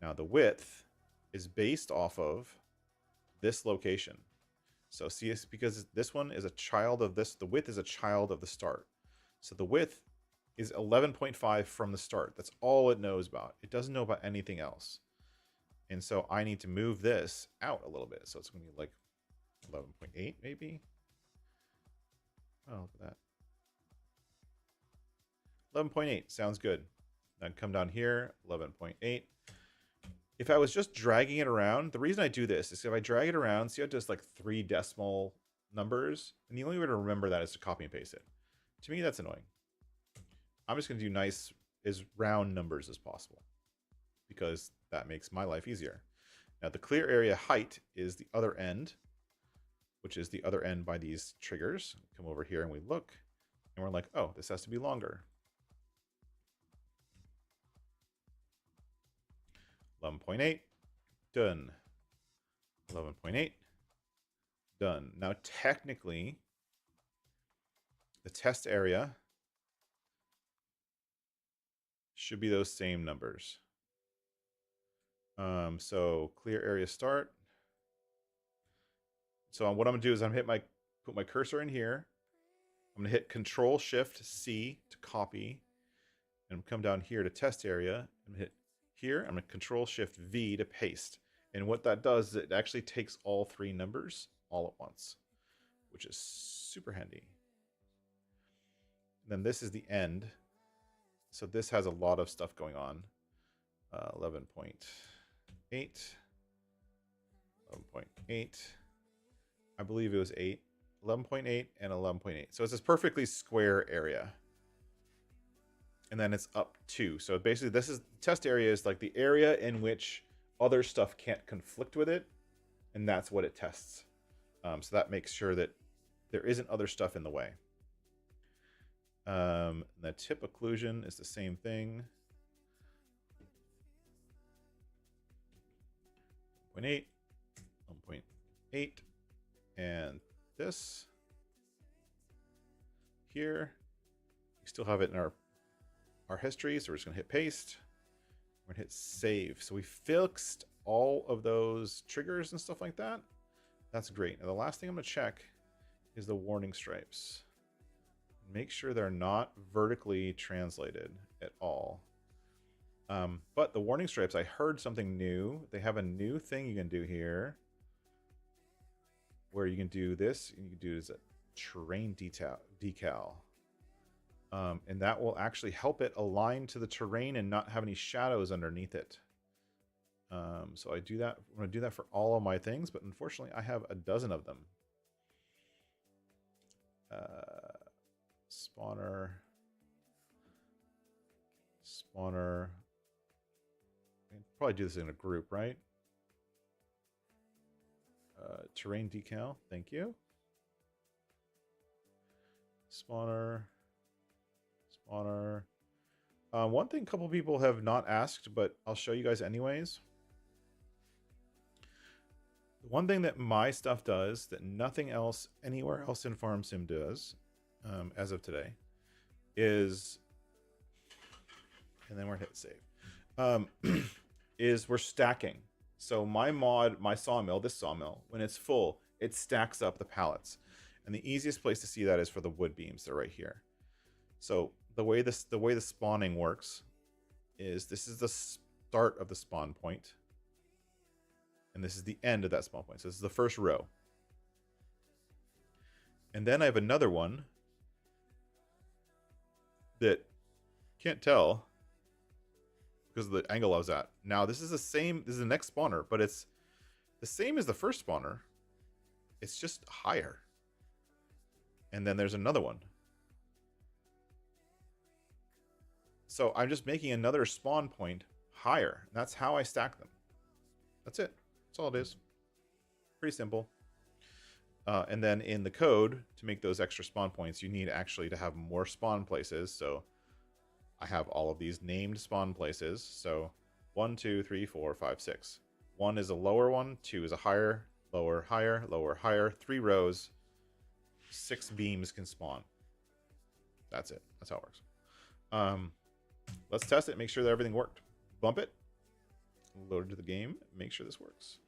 Now the width is based off of this location. So see, it's because this one is a child of this, the width is a child of the start. So the width is 11.5 from the start. That's all it knows about. It doesn't know about anything else. And so I need to move this out a little bit. So it's going to be like 11.8 maybe. Oh, look at that. 11.8 sounds good. Then come down here, 11.8. If I was just dragging it around, the reason I do this is if I drag it around, see how it does like 3 decimal numbers? And the only way to remember that is to copy and paste it. To me, that's annoying. I'm just going to do nice, as round numbers as possible, because that makes my life easier. Now, the clear area height is the other end, which is the other end by these triggers. Come over here and we look, and we're like, oh, this has to be longer. 11.8, done. 11.8, done. Now, technically, the test area should be those same numbers. So clear area start. So what I'm gonna do is I'm gonna put my cursor in here. I'm gonna hit Control Shift C to copy, and come down here to test area. I'm gonna hit here. I'm gonna Control Shift V to paste. And what that does is it actually takes all 3 numbers all at once, which is super handy. And then this is the end. So this has a lot of stuff going on. 11.8, 11.8. I believe it was 8, 11.8, and 11.8. So it's this perfectly square area. And then it's up 2. So basically, this is test area is like the area in which other stuff can't conflict with it, and that's what it tests. So that makes sure that there isn't other stuff in the way. The tip occlusion is the same thing. 1.8, 1.8, and this here. We still have it in our history, so we're just gonna hit paste. We're gonna hit save. So we fixed all of those triggers and stuff like that. That's great. Now the last thing I'm gonna check is the warning stripes. Make sure they're not vertically translated at all. But the warning stripes, I heard something new. They have a new thing you can do here where you can do this. You can do as a terrain decal. And that will actually help it align to the terrain and not have any shadows underneath it. So I do that. I'm going to do that for all of my things, but unfortunately I have a dozen of them. Spawner. I can probably do this in a group, right? Terrain decal, thank you. Spawner. One thing a couple people have not asked, but I'll show you guys anyways. One thing that my stuff does that nothing else anywhere else in Farm Sim does, as of today, is, and then we're hit save, is we're stacking. So my sawmill, this sawmill, when it's full, it stacks up the pallets. And the easiest place to see that is for the wood beams. They're right here. So the way the spawning works is this is the start of the spawn point. And this is the end of that spawn point. So this is the first row. And then I have another one that can't tell because of the angle I was at. Now this is the next spawner, but it's the same as the first spawner. It's just higher. And then there's another one. So I'm just making another spawn point higher. And that's how I stack them. That's it. That's all it is. Pretty simple. And then in the code, to make those extra spawn points, you need actually to have more spawn places. So I have all of these named spawn places. So 1, 2, 3, 4, 5, 6. 1 is a lower one, 2 is a higher, lower, higher, lower, higher. 3 rows, 6 beams can spawn. That's it. That's how it works. Let's test it, make sure that everything worked. Bump it, load it to the game, make sure this works.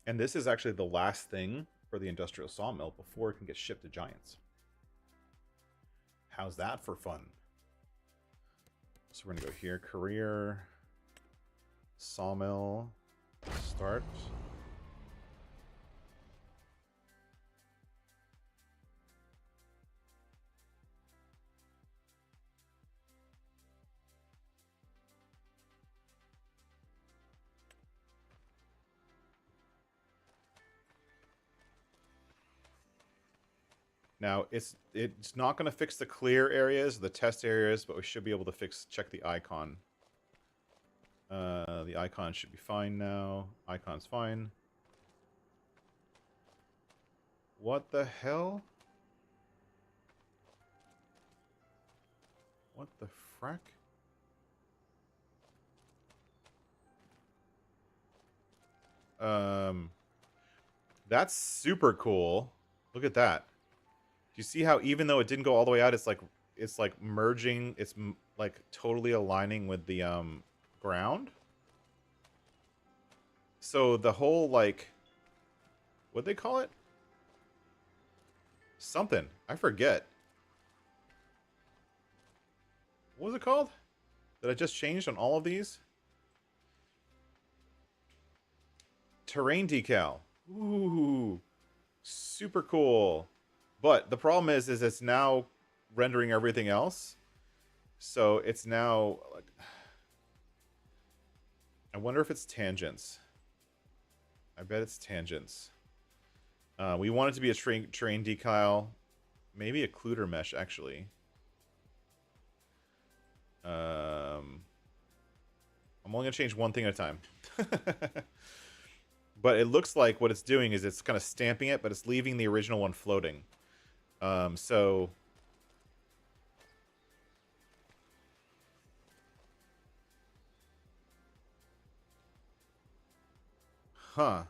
And this is actually the last thing for the industrial sawmill before it can get shipped to Giants. How's that for fun? So we're going to go here, career, sawmill, start. Now, it's not going to fix the clear areas, the test areas, but we should be able to check the icon. The icon should be fine now. Icon's fine. What the hell? What the frack? That's super cool. Look at that. You see how even though it didn't go all the way out, it's like merging, it's like totally aligning with the ground. So the whole, like, what'd they call it? Something. I forget. What was it called? That I just changed on all of these? Terrain decal. Ooh. Super cool. But the problem is it's now rendering everything else. So it's now like, I wonder if it's tangents. I bet it's tangents. We want it to be a terrain decal, maybe a occluder mesh actually. I'm only gonna change one thing at a time. But it looks like what it's doing is it's kind of stamping it, but it's leaving the original one floating. So huh.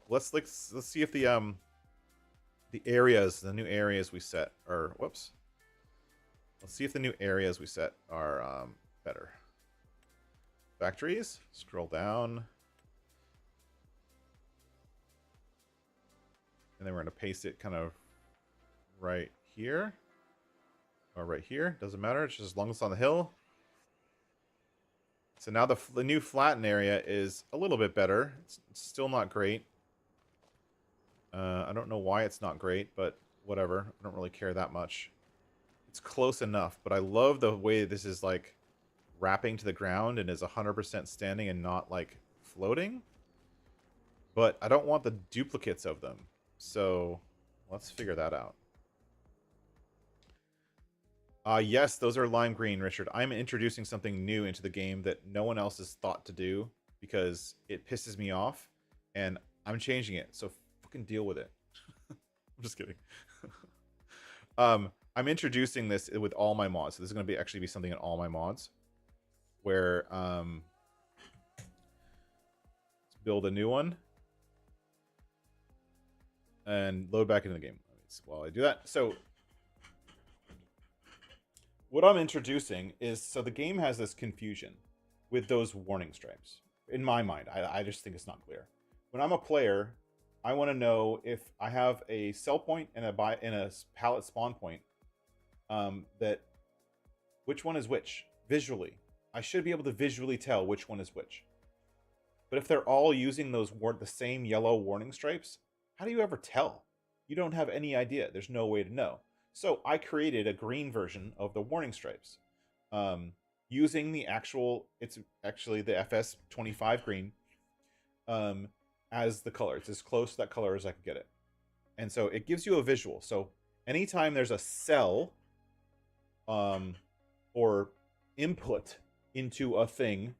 Let's see if the areas, the new areas we set are, whoops. Let's see if the new areas we set are better. Factories, scroll down. And then we're going to paste it kind of right here. Or right here. Doesn't matter. It's just as long as it's on the hill. So now the new flatten area is a little bit better. It's still not great. I don't know why it's not great, but whatever. I don't really care that much. It's close enough, but I love the way this is like wrapping to the ground and is 100% standing and not like floating. But I don't want the duplicates of them. So let's figure that out. Yes, those are lime green, Richard. I'm introducing something new into the game that no one else has thought to do because it pisses me off, and I'm changing it. So fucking deal with it. I'm just kidding. I'm introducing this with all my mods. So this is going to actually be something in all my mods, where let's build a new one and load back into the game while I do that. So what I'm introducing is, so the game has this confusion with those warning stripes. In my mind, I just think it's not clear. When I'm a player, I want to know if I have a sell point and a pallet spawn point, that which one is which visually. I should be able to visually tell which one is which. But if they're all using the same yellow warning stripes, how do you ever tell? You don't have any idea. There's no way to know. So I created a green version of the warning stripes. using the actual, it's actually the FS25 green, as the color. It's as close to that color as I could get it. And so it gives you a visual. So anytime there's a cell or input into a thing,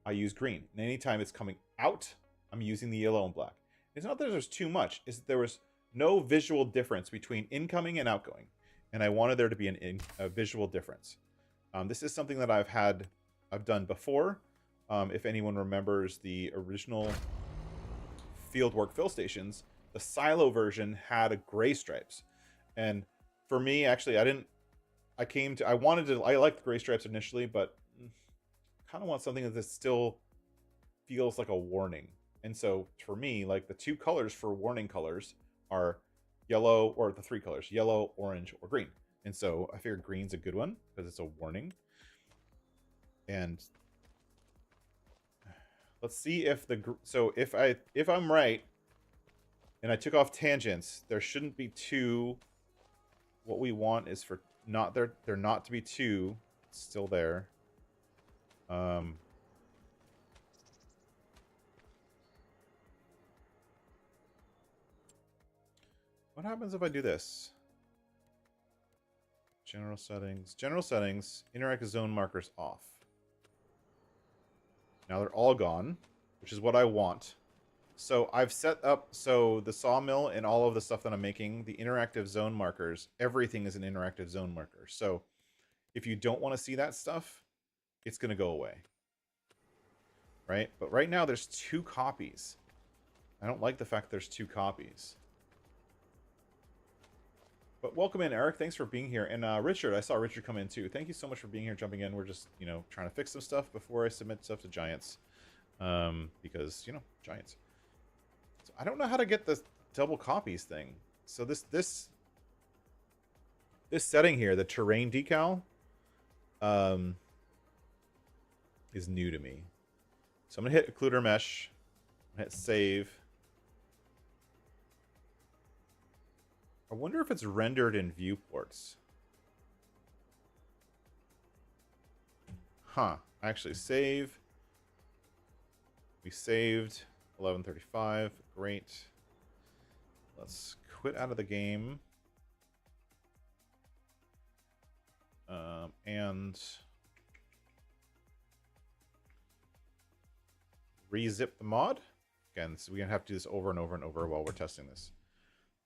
I use green. And anytime it's coming out, I'm using the yellow and black. It's not that there's too much. It's that there was no visual difference between incoming and outgoing. And I wanted there to be a visual difference. This is something that I've done before. If anyone remembers the original fieldwork fill stations, the silo version had gray stripes. And for me, actually, I liked gray stripes initially, but kind of want something that still feels like a warning. And so for me, like the two colors for warning colors are yellow, or the three colors, yellow, orange, or green. And so I figured green's a good one because it's a warning. And let's see if if I'm right and I took off tangents, there shouldn't be two. What we want is for there not to be two. It's still there. What happens if I do this? General settings, interactive zone markers off. Now they're all gone, which is what I want. So I've set up, so the sawmill and all of the stuff that I'm making, the interactive zone markers, everything is an interactive zone marker. So if you don't want to see that stuff, it's going to go away. Right? But right now there's 2 copies. I don't like the fact there's 2 copies. But welcome in, Eric. Thanks for being here. And Richard, I saw Richard come in too. Thank you so much for being here, jumping in. We're just, trying to fix some stuff before I submit stuff to Giants. Because, Giants. So I don't know how to get this double copies thing. So this setting here, the terrain decal, is new to me. So I'm going to hit occluder mesh. I'm going to hit save. I wonder if it's rendered in viewports. Huh. Actually, save. We saved 11:35. Great. Let's quit out of the game. And rezip the mod. Again, so we're going to have to do this over and over and over while we're testing this.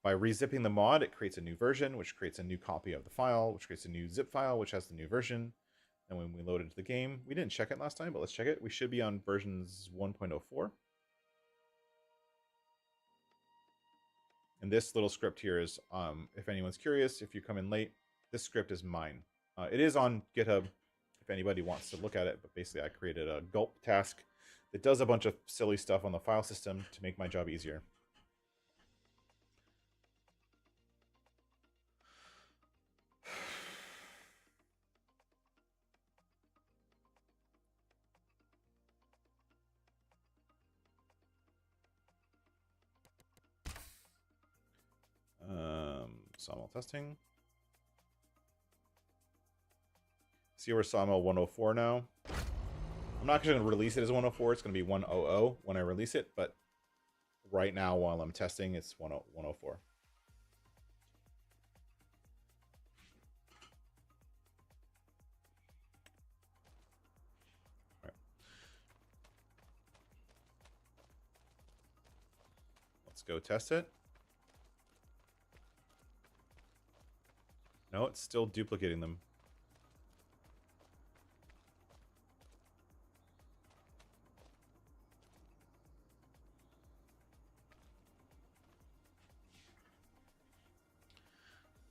By rezipping the mod, it creates a new version, which creates a new copy of the file, which creates a new zip file, which has the new version. And when we load it into the game, we didn't check it last time, but let's check it. We should be on versions 1.04. And this little script here is, if anyone's curious, if you come in late, this script is mine. It is on GitHub if anybody wants to look at it, but basically I created a gulp task that does a bunch of silly stuff on the file system to make my job easier. Sawmill testing. See, we're Sawmill 104 now. I'm not going to release it as 104. It's going to be 100 when I release it, but right now while I'm testing, it's 104. All right. Let's go test it. No, it's still duplicating them.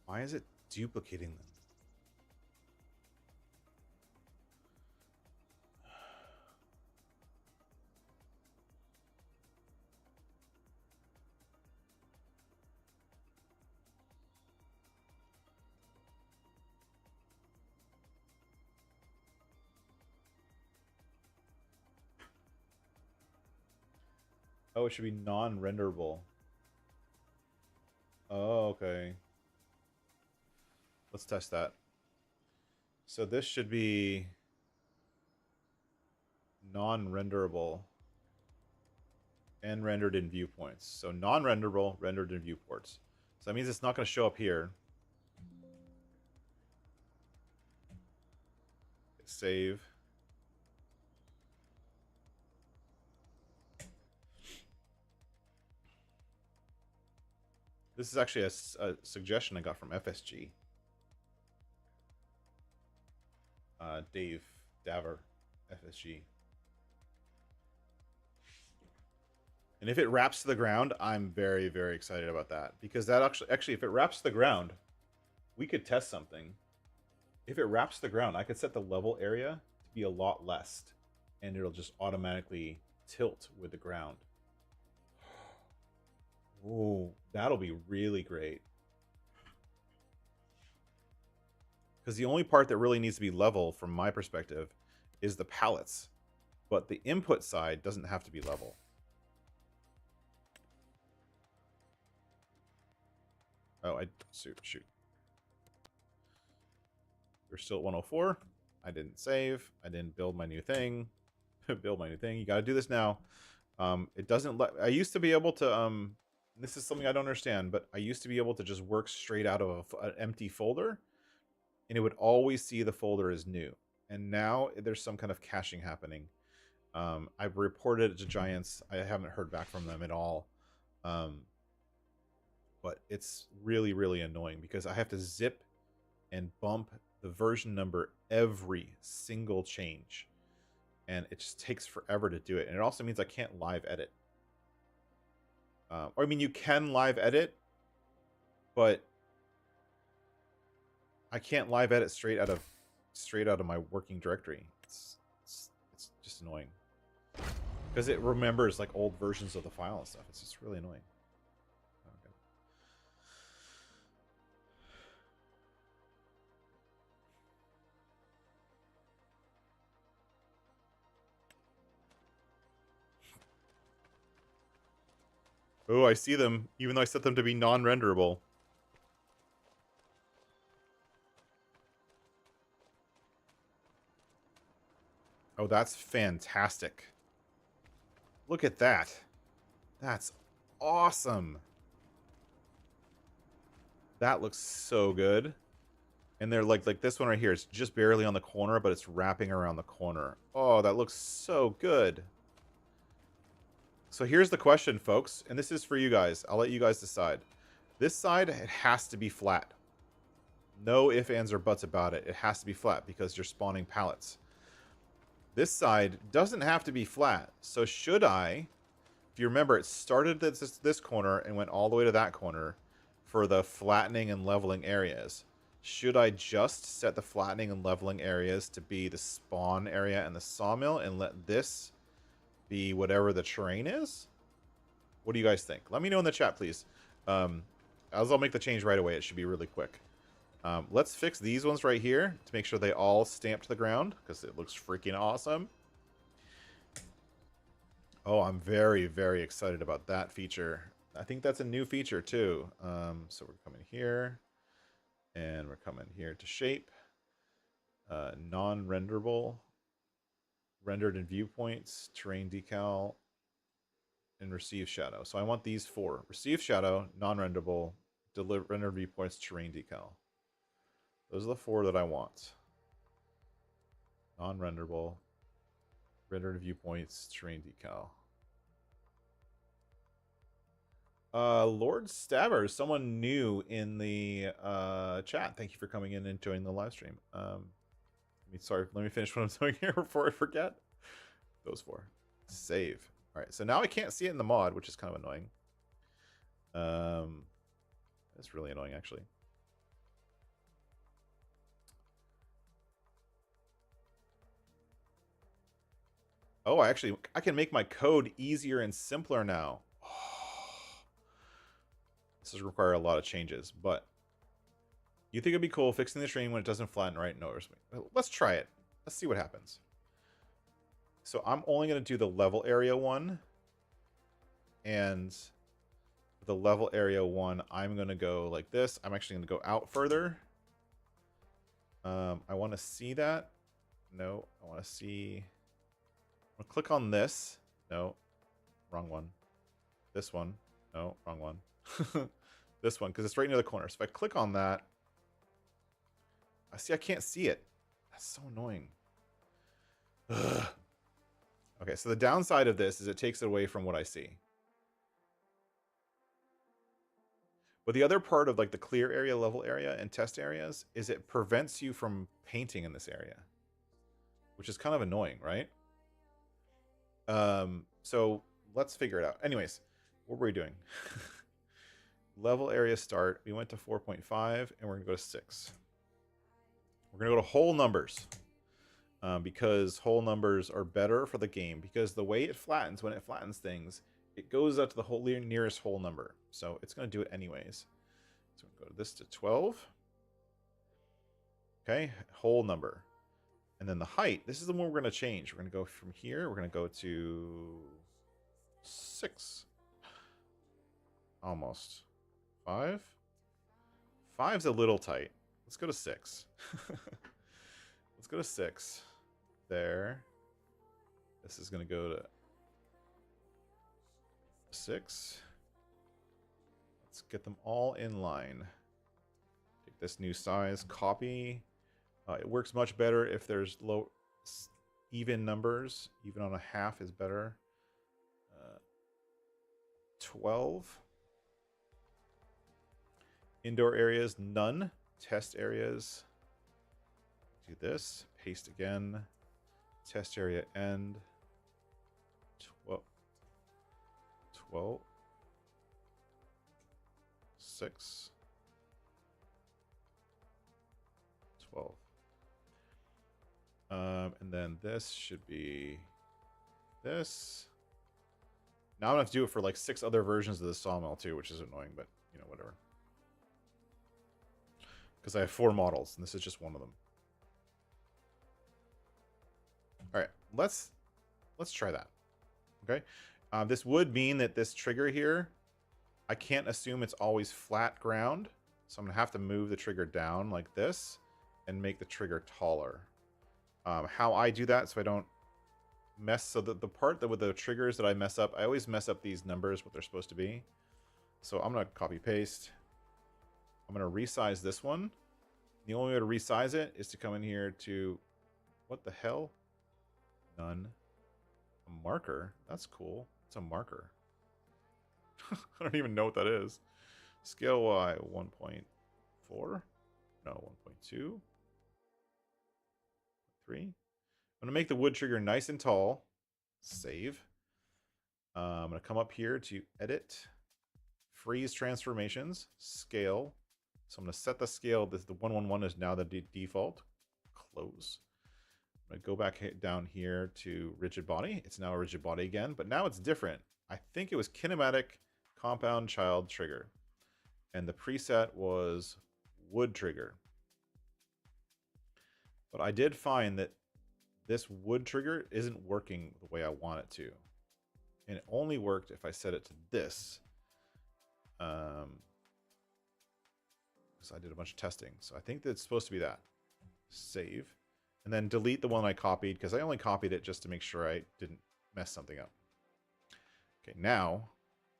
Why is it duplicating them? Oh, it should be non-renderable. Oh, okay. Let's test that. So this should be non-renderable and rendered in viewpoints. So non-renderable, rendered in viewports. So that means it's not going to show up here. Save. This is actually a suggestion I got from FSG. Dave Daver, FSG. And if it wraps to the ground, I'm very, very excited about that. Because that actually, if it wraps to the ground, we could test something. If it wraps to the ground, I could set the level area to be a lot less. And it'll just automatically tilt with the ground. Ooh, that'll be really great. Because the only part that really needs to be level, from my perspective, is the pallets. But the input side doesn't have to be level. Oh, shoot. We're still at 104. I didn't save. I didn't build my new thing. Build my new thing. You got to do this now. It doesn't let... I used to be able to... this is something I don't understand, but I used to be able to just work straight out of an empty folder, and it would always see the folder as new. And now there's some kind of caching happening. I've reported it to Giants. I haven't heard back from them at all. But it's really, really annoying because I have to zip and bump the version number every single change. And it just takes forever to do it. And it also means I can't live edit. Or I mean, you can live edit, but I can't live edit straight out of my working directory. It's just annoying because it remembers like old versions of the file and stuff. It's just really annoying. Okay. Oh, I see them, even though I set them to be non-renderable. Oh, that's fantastic. Look at that. That's awesome. That looks so good. And they're like this one right here. It's just barely on the corner, but it's wrapping around the corner. Oh, that looks so good. So here's the question, folks. And this is for you guys. I'll let you guys decide. This side, it has to be flat. No ifs, ands, or buts about it. It has to be flat because you're spawning pallets. This side doesn't have to be flat. So should I, if you remember, it started at this corner and went all the way to that corner for the flattening and leveling areas. Should I just set the flattening and leveling areas to be the spawn area and the sawmill and let this be whatever the terrain is? What do you guys think? Let me know in the chat, please. As I'll make the change right away. It should be really quick. Let's fix these ones right here to make sure they all stamp to the ground because it looks freaking awesome. Oh, I'm very, very excited about that feature. I think that's a new feature too. So we're coming here and we're coming here to shape, non-renderable, rendered in viewpoints, terrain decal, and receive shadow. So I want these four: receive shadow, non-renderable, rendered viewpoints, terrain decal. Those are the four that I want. Non-renderable, rendered viewpoints, terrain decal. Lord Stabber, someone new in the chat. Thank you for coming in and joining the live stream. Let me finish what I'm doing here before I forget. Those four. Save. All right, so now I can't see it in the mod, which is kind of annoying. It's really annoying, actually. Oh, I can make my code easier and simpler now. Oh. This does require a lot of changes, but you think it'd be cool fixing the stream when it doesn't flatten right? No, let's try it. Let's see what happens. So I'm only going to do the level area one, and the level area one, I'm going to go like this. I'm actually going to go out further. I want to see that. No, I want to see. I'm gonna click on this. No, wrong one. This one. No, wrong one. This one, because it's right near the corner. So if I click on that, I see I can't see it. That's so annoying. Ugh. Okay, so the downside of this is it takes it away from what I see. But the other part of like the clear area, level area, and test areas is it prevents you from painting in this area, which is kind of annoying, right? So let's figure it out. Anyways, what were we doing? Level area start. We went to 4.5, and we're gonna go to 6. We're gonna go to whole numbers. Because whole numbers are better for the game, because the way it flattens, when it flattens things, it goes out to the whole nearest whole number. So it's going to do it anyways. So we're going to go to this to 12. Okay, whole number. And then the height, this is the one we're going to change. We're going to go from here, we're going to go to 6. Almost. 5? 5's a little tight. Let's go to 6. Let's go to 6. There. This is going to go to 6. Let's get them all in line. Take this new size, copy. It works much better if there's low, even numbers. Even on a half is better. 12. Indoor areas, none. Test areas. Do this. Paste again. Test area end. 12. 6. 12. And then this should be this. Now I'm gonna have to do it for like 6 other versions of the Sawmill too, which is annoying, but you know, whatever. Because I have 4 models, and this is just one of them. All right, let's try that. Okay, this would mean that this trigger here, I can't assume it's always flat ground, so I'm gonna have to move the trigger down like this and make the trigger taller. How I do that so I don't mess, so that the part that with the triggers that I mess up, I always mess up these numbers, what they're supposed to be. So I'm gonna copy paste. I'm gonna resize this one. The only way to resize it is to come in here to, what the hell? None. A marker? That's cool. It's a marker. I don't even know what that is. Scale Y 1.4? No, 1.2. 3. I'm gonna make the wood trigger nice and tall. Save. I'm gonna come up here to edit, freeze transformations, scale. So I'm gonna set the scale. The 111 is now the default. Close. I'm going to go back down here to rigid body. It's now a rigid body again, but now it's different. I think it was kinematic compound child trigger. And the preset was wood trigger. But I did find that this wood trigger isn't working the way I want it to. And it only worked if I set it to this. Because I did a bunch of testing. So I think that it's supposed to be that. Save. And then delete the one I copied, because I only copied it just to make sure I didn't mess something up. Okay, now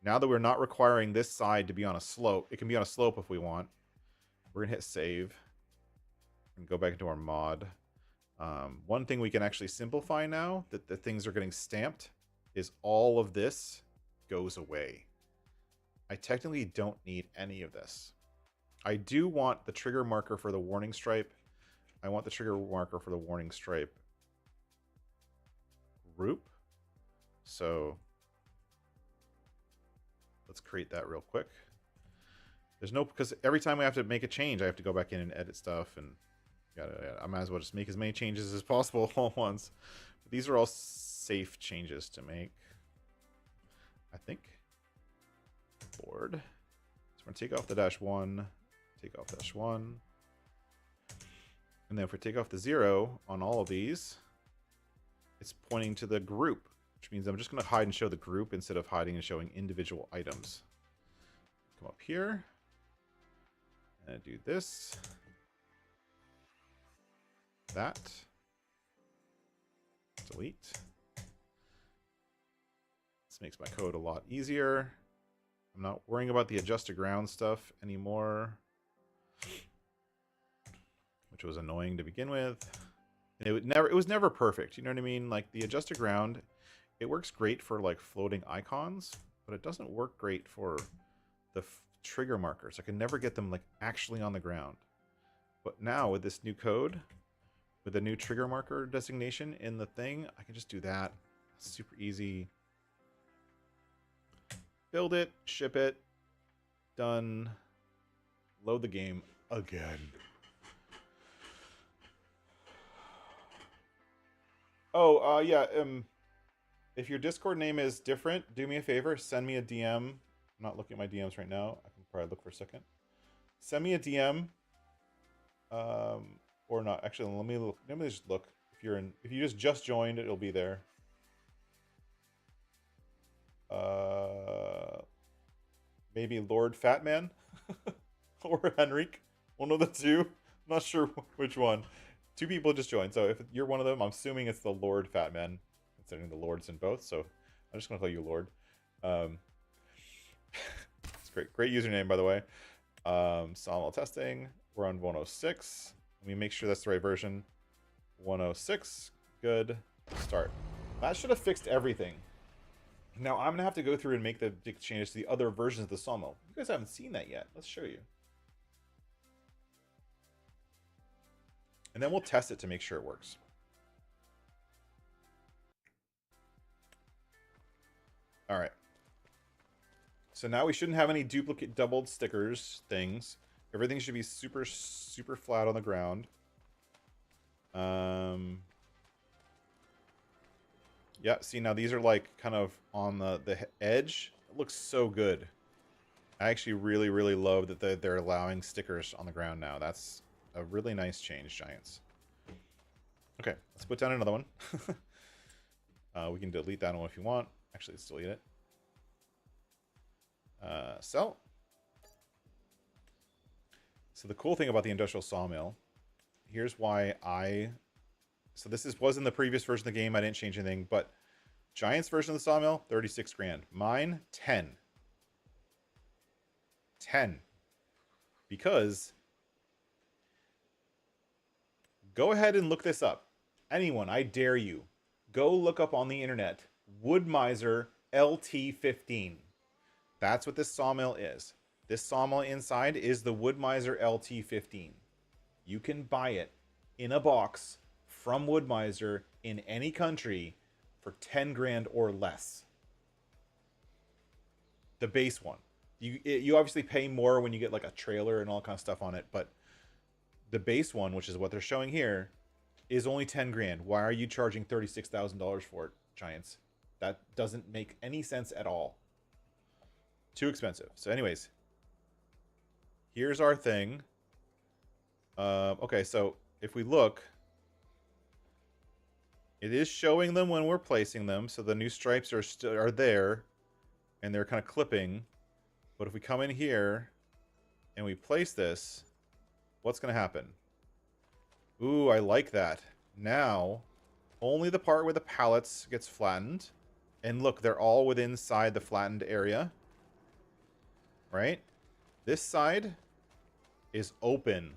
that we're not requiring this side to be on a slope, it can be on a slope if we want. We're going to hit save and go back into our mod. One thing we can actually simplify now that the things are getting stamped is all of this goes away. I technically don't need any of this. I do want the trigger marker for the warning stripe. I want the trigger marker for the warning stripe group. So let's create that real quick. There's no, because every time we have to make a change, I have to go back in and edit stuff, and I might as well just make as many changes as possible all at once. But these are all safe changes to make, I think. Board. So we're gonna take off the -1, take off -1. And then if we take off the 0 on all of these, it's pointing to the group, which means I'm just going to hide and show the group instead of hiding and showing individual items. Come up here and do this. that. Delete. This makes my code a lot easier. I'm not worrying about the adjust to ground stuff anymore, which was annoying to begin with. It was never perfect. You know what I mean? Like the adjust to ground, it works great for like floating icons, but it doesn't work great for the trigger markers. I can never get them like actually on the ground. But now with this new code, with the new trigger marker designation in the thing, I can just do that. Super easy. Build it, ship it, done. Load the game again. Oh, yeah. If your Discord name is different, do me a favor. Send me a DM. I'm not looking at my DMs right now. I can probably look for a second. Send me a DM. Or not. Actually, let me look. Let me just look. If you just joined, it'll be there. Maybe Lord Fatman or Henrik. One of the two. I'm not sure which one. Two people just joined, so if you're one of them, I'm assuming it's the Lord Fatman, considering the Lord's in both. So I'm just gonna call you Lord. It's great username, by the way. Sawmill testing. We're on 106. Let me make sure that's the right version. 106. Good. Start. That should have fixed everything. Now I'm gonna have to go through and make the changes to the other versions of the Sawmill. You guys haven't seen that yet. Let's show you. And then we'll test it to make sure it works. All right. So now we shouldn't have any duplicate doubled stickers things. Everything should be super flat on the ground. Yeah, see now these are like kind of on the edge. It looks so good. I actually really love that they're allowing stickers on the ground now. That's a really nice change, Giants. Okay, let's put down another one. We can delete that one if you want. Actually, let's delete it. Sell. So the cool thing about the industrial sawmill, here's why so this was in the previous version of the game. I didn't change anything, but Giants version of the sawmill, 36 grand. Mine, 10. 10. Because go ahead and look this up. Anyone, I dare you. Go look up on the internet. Wood Miser LT15. That's what this sawmill is. This sawmill inside is the Wood Miser LT15. You can buy it in a box from Wood Miser in any country for 10 grand or less. The base one. You obviously pay more when you get like a trailer and all kind of stuff on it, but the base one, which is what they're showing here, is only 10 grand. Why are you charging $36,000 for it, Giants? That doesn't make any sense at all. Too expensive. So anyways, here's our thing. Okay, so if we look, it is showing them when we're placing them. So the new stripes are there, and they're kind of clipping. But if we come in here and we place this, what's going to happen? Ooh, I like that. Now, only the part where the pallets gets flattened. And look, they're all within inside the flattened area. Right? This side is open.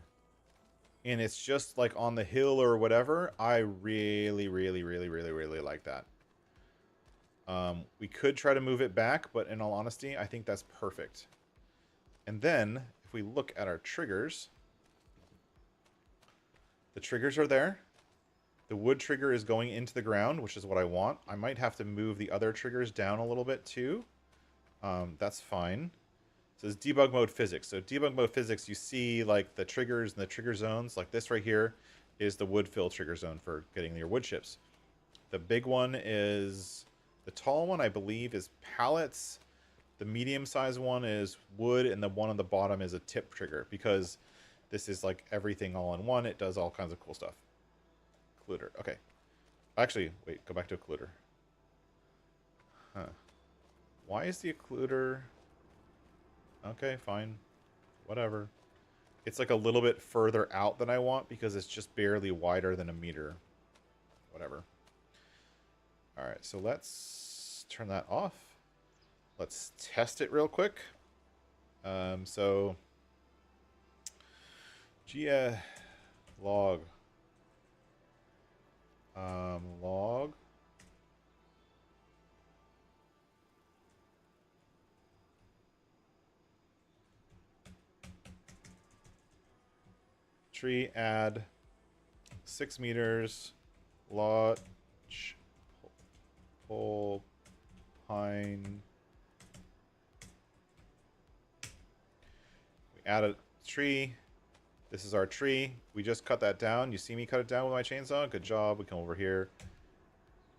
And it's just like on the hill or whatever. I really like that. We could try to move it back, but in all honesty, I think that's perfect. And then, if we look at our triggers, the triggers are there. The wood trigger is going into the ground, which is what I want. I might have to move the other triggers down a little bit too. That's fine. So it's debug mode physics. So debug mode physics, you see like the triggers and the trigger zones. Like this right here is the wood fill trigger zone for getting your wood chips. The big one is... The tall one, I believe, is pallets. The medium-sized one is wood, and the one on the bottom is a tip trigger, because this is like everything all in one. It does all kinds of cool stuff. Occluder. Okay. Actually, wait, go back to occluder. Huh. Why is the occluder... Okay, fine. Whatever. It's like a little bit further out than I want because it's just barely wider than a meter. Whatever. All right, so let's turn that off. Let's test it real quick. So log log tree add 6 meters lodge pole pine. We add a tree. This is our tree. We just cut that down. You see me cut it down with my chainsaw? Good job. We come over here.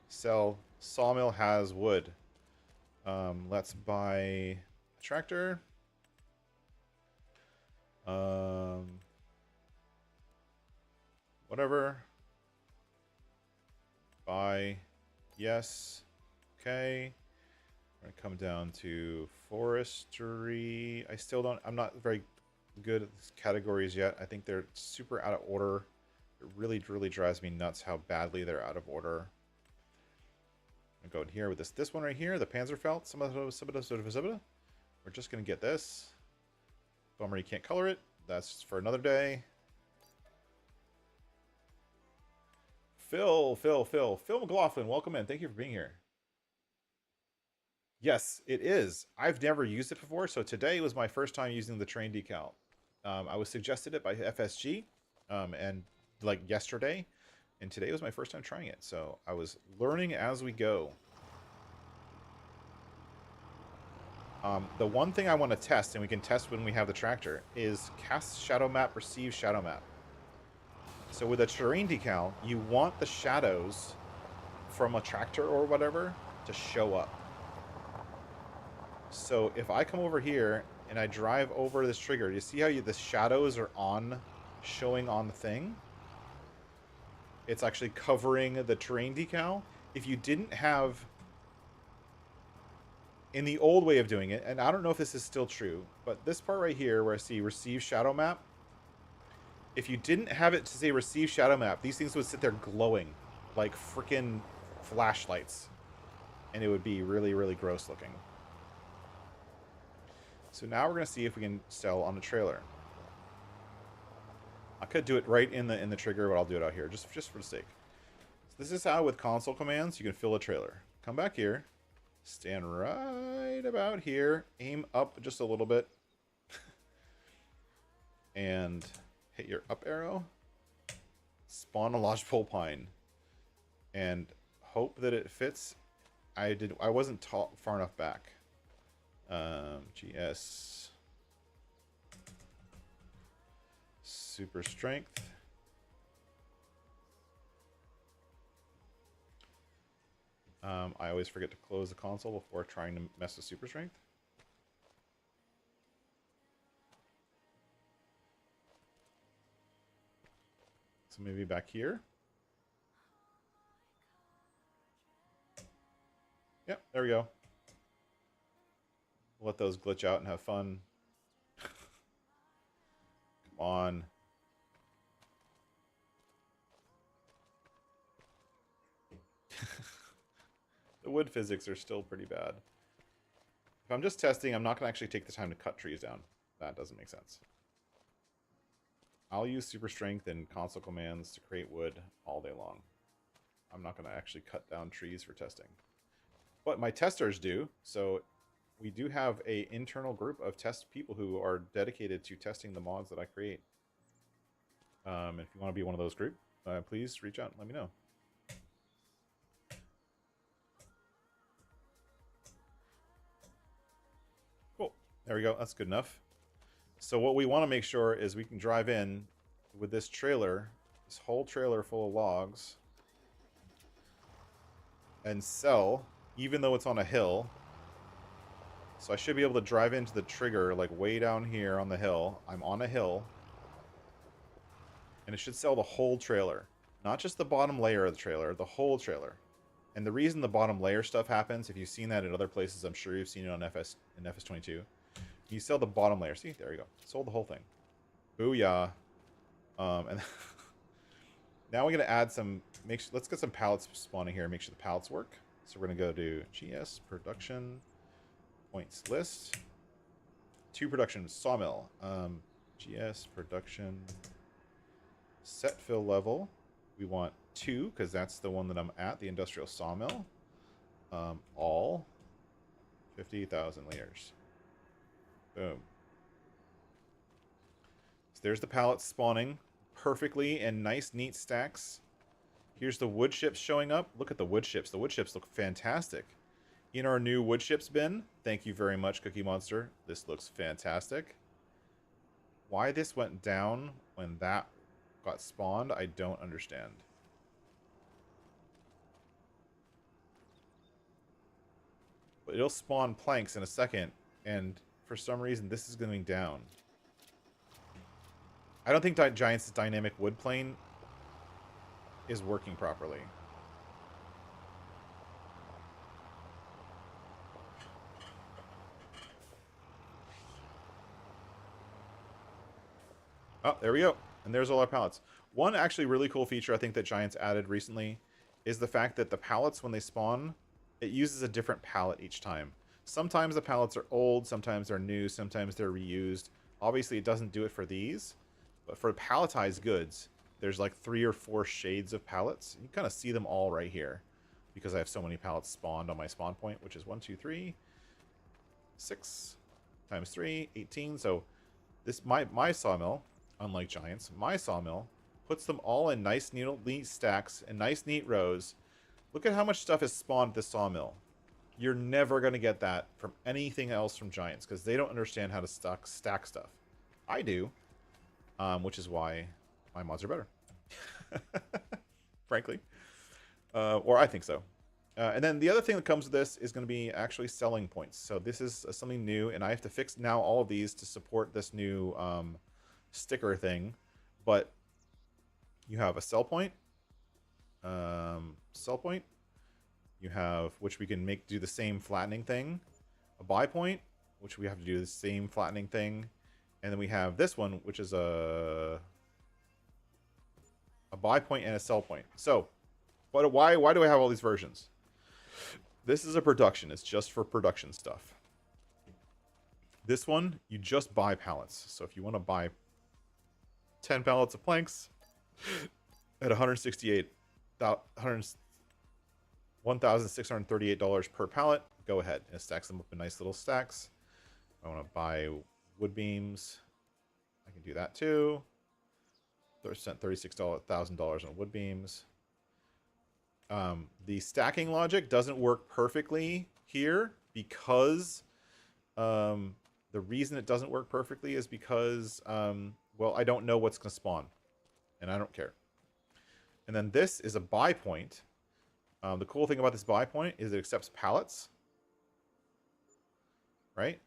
Sell. Sawmill has wood. Let's buy a tractor. Whatever. Buy. Yes. Okay. We're going to come down to forestry. I'm not very good at these categories yet. I think they're super out of order. It really drives me nuts how badly they're out of order. I'm going to go in here with this one right here, the Panzerfeld. We're just going to get this. Bummer you can't color it. That's for another day. Phil McLaughlin, welcome in. Thank you for being here. Yes, it is. I've never used it before, so today was my first time using the train decal. I was suggested it by FSG, and like yesterday, and today was my first time trying it. So I was learning as we go. The one thing I want to test, and we can test when we have the tractor, is cast shadow map, receive shadow map. So with a terrain decal, you want the shadows from a tractor or whatever to show up. So if I come over here and I drive over this trigger, you see how the shadows are showing on the thing? It's actually covering the terrain decal. If you didn't have, in the old way of doing it, and I don't know if this is still true, but this part right here where I see receive shadow map, if you didn't have it to say receive shadow map, these things would sit there glowing like freaking flashlights. And it would be really gross looking. So now we're going to see if we can sell on a trailer. I could do it right in the trigger, but I'll do it out here just for the sake. So this is how with console commands you can fill a trailer. Come back here, stand right about here, aim up just a little bit, and hit your up arrow. Spawn a lodgepole pine, and hope that it fits. I wasn't far enough back. GS super strength. I always forget to close the console before trying to mess with super strength. So maybe back here. Yep, there we go. Let those glitch out and have fun. Come on. The wood physics are still pretty bad. If I'm just testing, I'm not going to actually take the time to cut trees down. That doesn't make sense. I'll use super strength and console commands to create wood all day long. I'm not going to actually cut down trees for testing. But my testers do, so we do have an internal group of test people who are dedicated to testing the mods that I create. If you want to be one of those group, please reach out and let me know. Cool. There we go. That's good enough. So what we want to make sure is we can drive in with this trailer, this whole trailer full of logs, and sell, even though it's on a hill. So I should be able to drive into the trigger, like way down here on the hill. I'm on a hill. And it should sell the whole trailer. Not just the bottom layer of the trailer, the whole trailer. And the reason the bottom layer stuff happens, if you've seen that in other places, I'm sure you've seen it on FS22. You sell the bottom layer. See, there you go. Sold the whole thing. Booyah. And now we're going to add some, let's get some pallets spawning here and make sure the pallets work. So we're going to go to GS production points list. To production sawmill. GS production set fill level. We want 2 because that's the one that I'm at, the industrial sawmill. All 50,000 liters. Boom. So there's the pallets spawning perfectly in nice, neat stacks. Here's the wood chips showing up. Look at the wood chips. The wood chips look fantastic. In our new wood chips bin, thank you very much, Cookie Monster. This looks fantastic. Why this went down when that got spawned, I don't understand. But it'll spawn planks in a second, and for some reason this is going down. I don't think Giant's dynamic wood plane is working properly. Oh, there we go. And there's all our pallets. One actually really cool feature I think that Giants added recently is the fact that the pallets, when they spawn, it uses a different pallet each time. Sometimes the pallets are old, sometimes they're new, sometimes they're reused. Obviously, it doesn't do it for these, but for palletized goods, there's like 3 or 4 shades of pallets. You kind of see them all right here because I have so many pallets spawned on my spawn point, which is 1, 2, 3, 6 times 3, 18. So this my sawmill, unlike Giants, my sawmill puts them all in nice, neat stacks and nice, neat rows. Look at how much stuff is spawned at the sawmill. You're never going to get that from anything else from Giants because they don't understand how to stack stuff. I do, which is why my mods are better. Frankly. Or I think so. And then the other thing that comes with this is going to be actually selling points. So this is something new, and I have to fix now all of these to support this new sticker thing. But you have a sell point. You have, which we can do the same flattening thing. A buy point, which we have to do the same flattening thing. And then we have this one, which is a buy point and a sell point. So, but why do I have all these versions? This is a production. It's just for production stuff. This one, you just buy pallets. So if you want to buy 10 pallets of planks at $1,638 per pallet, go ahead. And it stacks them up in nice little stacks. If I want to buy wood beams, I can do that too. Spent $36,000 on wood beams. The stacking logic doesn't work perfectly here because the reason it doesn't work perfectly is because, well, I don't know what's going to spawn, and I don't care. And then this is a buy point. The cool thing about this buy point is it accepts pallets, right?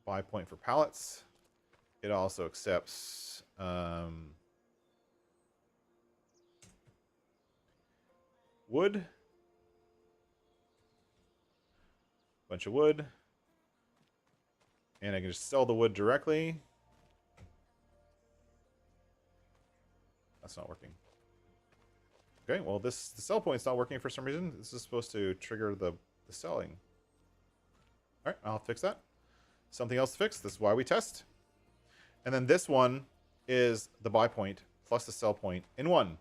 Buy point for pallets. It also accepts wood, bunch of wood, and I can just sell the wood directly. That's not working. Okay, well, the sell point's not working for some reason. This is supposed to trigger the selling. All right, I'll fix that. Something else to fix. This is why we test. And then this one is the buy point plus the sell point in one.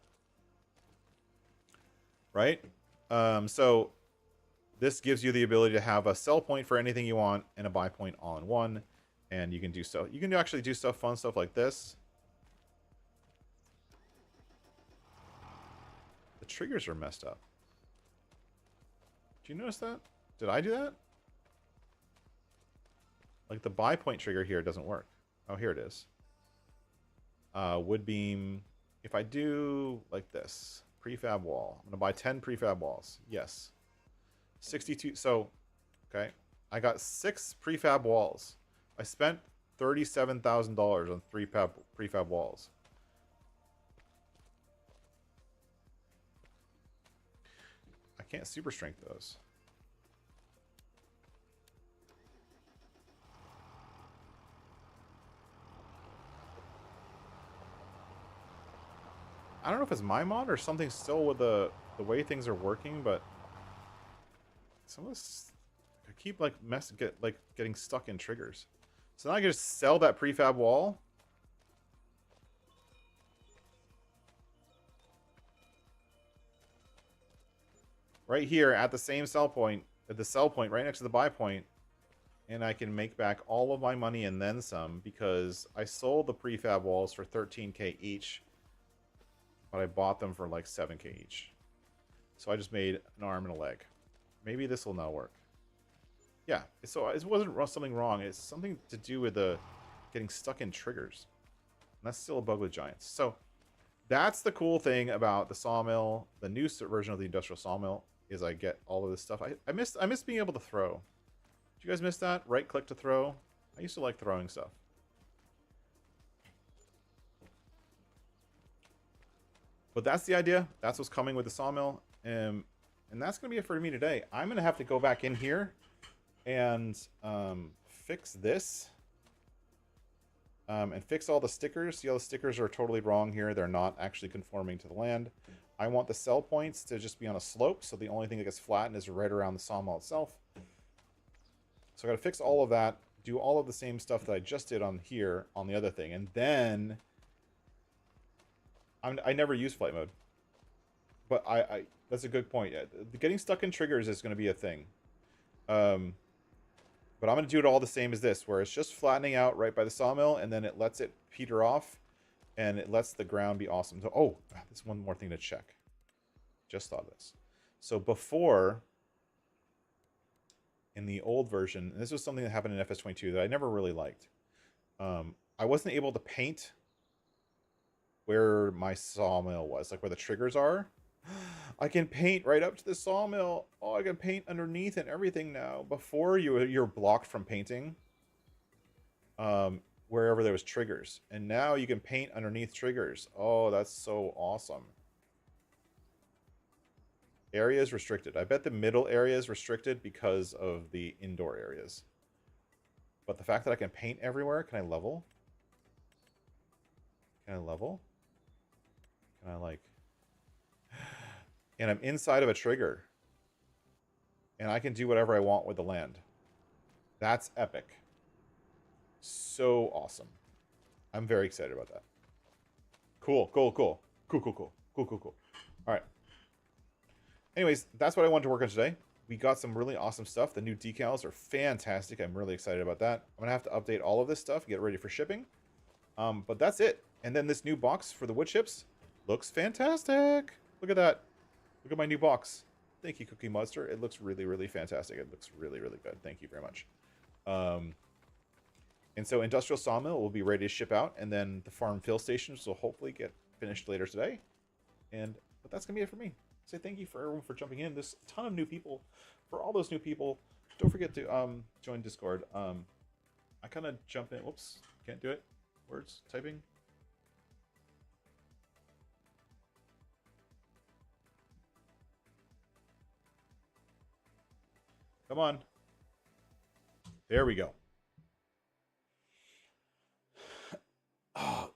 Right? So this gives you the ability to have a sell point for anything you want and a buy point all in one. And you can do so. You can actually do fun stuff like this. The triggers are messed up. Do you notice that? Did I do that? Like the buy point trigger here doesn't work. Oh, here it is. Wood beam. If I do like this, prefab wall. I'm gonna buy 10 prefab walls. Yes. 62. So, okay. I got 6 prefab walls. I spent $37,000 on 3 prefab walls. I can't super strength those. I don't know if it's my mod or something still with the way things are working, but some of this I keep like getting stuck in triggers. So now I can just sell that prefab wall. Right here at the same sell point, at the sell point right next to the buy point, and I can make back all of my money and then some because I sold the prefab walls for 13K each, but I bought them for like 7K each. So I just made an arm and a leg. Maybe this will now work. Yeah, so it wasn't something wrong. It's something to do with the getting stuck in triggers. And that's still a bug with giants. So that's the cool thing about the sawmill, the new version of the industrial sawmill, is I get all of this stuff. I miss being able to throw. Did you guys miss that? Right click to throw. I used to like throwing stuff. But that's the idea. That's what's coming with the sawmill. And that's going to be it for me today. I'm going to have to go back in here and fix this. And fix all the stickers. See, all the stickers are totally wrong here. They're not actually conforming to the land. I want the sell points to just be on a slope, so the only thing that gets flattened is right around the sawmill itself. So I got to fix all of that, do all of the same stuff that I just did on here on the other thing, and then I never use flight mode, but I that's a good point. Getting stuck in triggers is going to be a thing. But I'm going to do it all the same as this, where it's just flattening out right by the sawmill, and then it lets it peter off, and it lets the ground be awesome. So, oh, there's one more thing to check. Just thought of this. So before, in the old version, and this was something that happened in FS22 that I never really liked. I wasn't able to paint where my sawmill was, like where the triggers are. I can paint right up to the sawmill. Oh, I can paint underneath and everything now. Before, you're blocked from painting wherever there was triggers. And now you can paint underneath triggers. Oh, that's so awesome. Area is restricted. I bet the middle area is restricted because of the indoor areas. But the fact that I can paint everywhere, can I level? Can I level? Can I like... And I'm inside of a trigger. And I can do whatever I want with the land. That's epic. So awesome. I'm very excited about that. Cool, cool, cool. Cool, cool, cool. Cool, cool, cool. All right. Anyways, that's what I wanted to work on today. We got some really awesome stuff. The new decals are fantastic. I'm really excited about that. I'm going to have to update all of this stuff, get ready for shipping. But that's it. And then this new box for the wood chips looks fantastic. Look at that. Look at my new box. Thank you, Cookie Monster. It looks really, really fantastic. It looks really, really good. Thank you very much. And so Industrial Sawmill will be ready to ship out, and then the farm fill stations will hopefully get finished later today. But that's going to be it for me. Say thank you for everyone for jumping in. There's a ton of new people. For all those new people, don't forget to join Discord. I kind of jump in. Whoops, can't do it. Words, typing. Come on. There we go. Oh,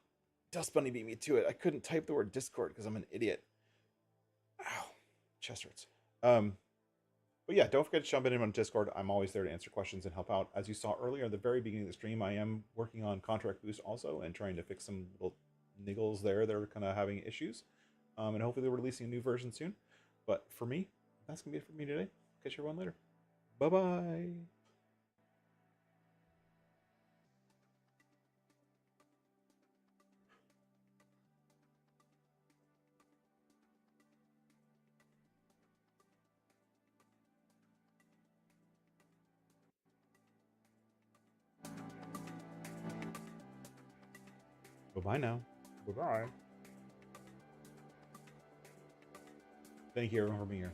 Dust Bunny beat me to it. I couldn't type the word Discord because I'm an idiot. Ow. Chest hurts. But yeah, don't forget to jump in on Discord. I'm always there to answer questions and help out. As you saw earlier at the very beginning of the stream, I am working on Contract Boost also and trying to fix some little niggles there that are kind of having issues. And hopefully we're releasing a new version soon. But for me, that's going to be it for me today. Catch everyone later. Bye-bye. Bye-bye now. Bye-bye. Thank you everyone for being here.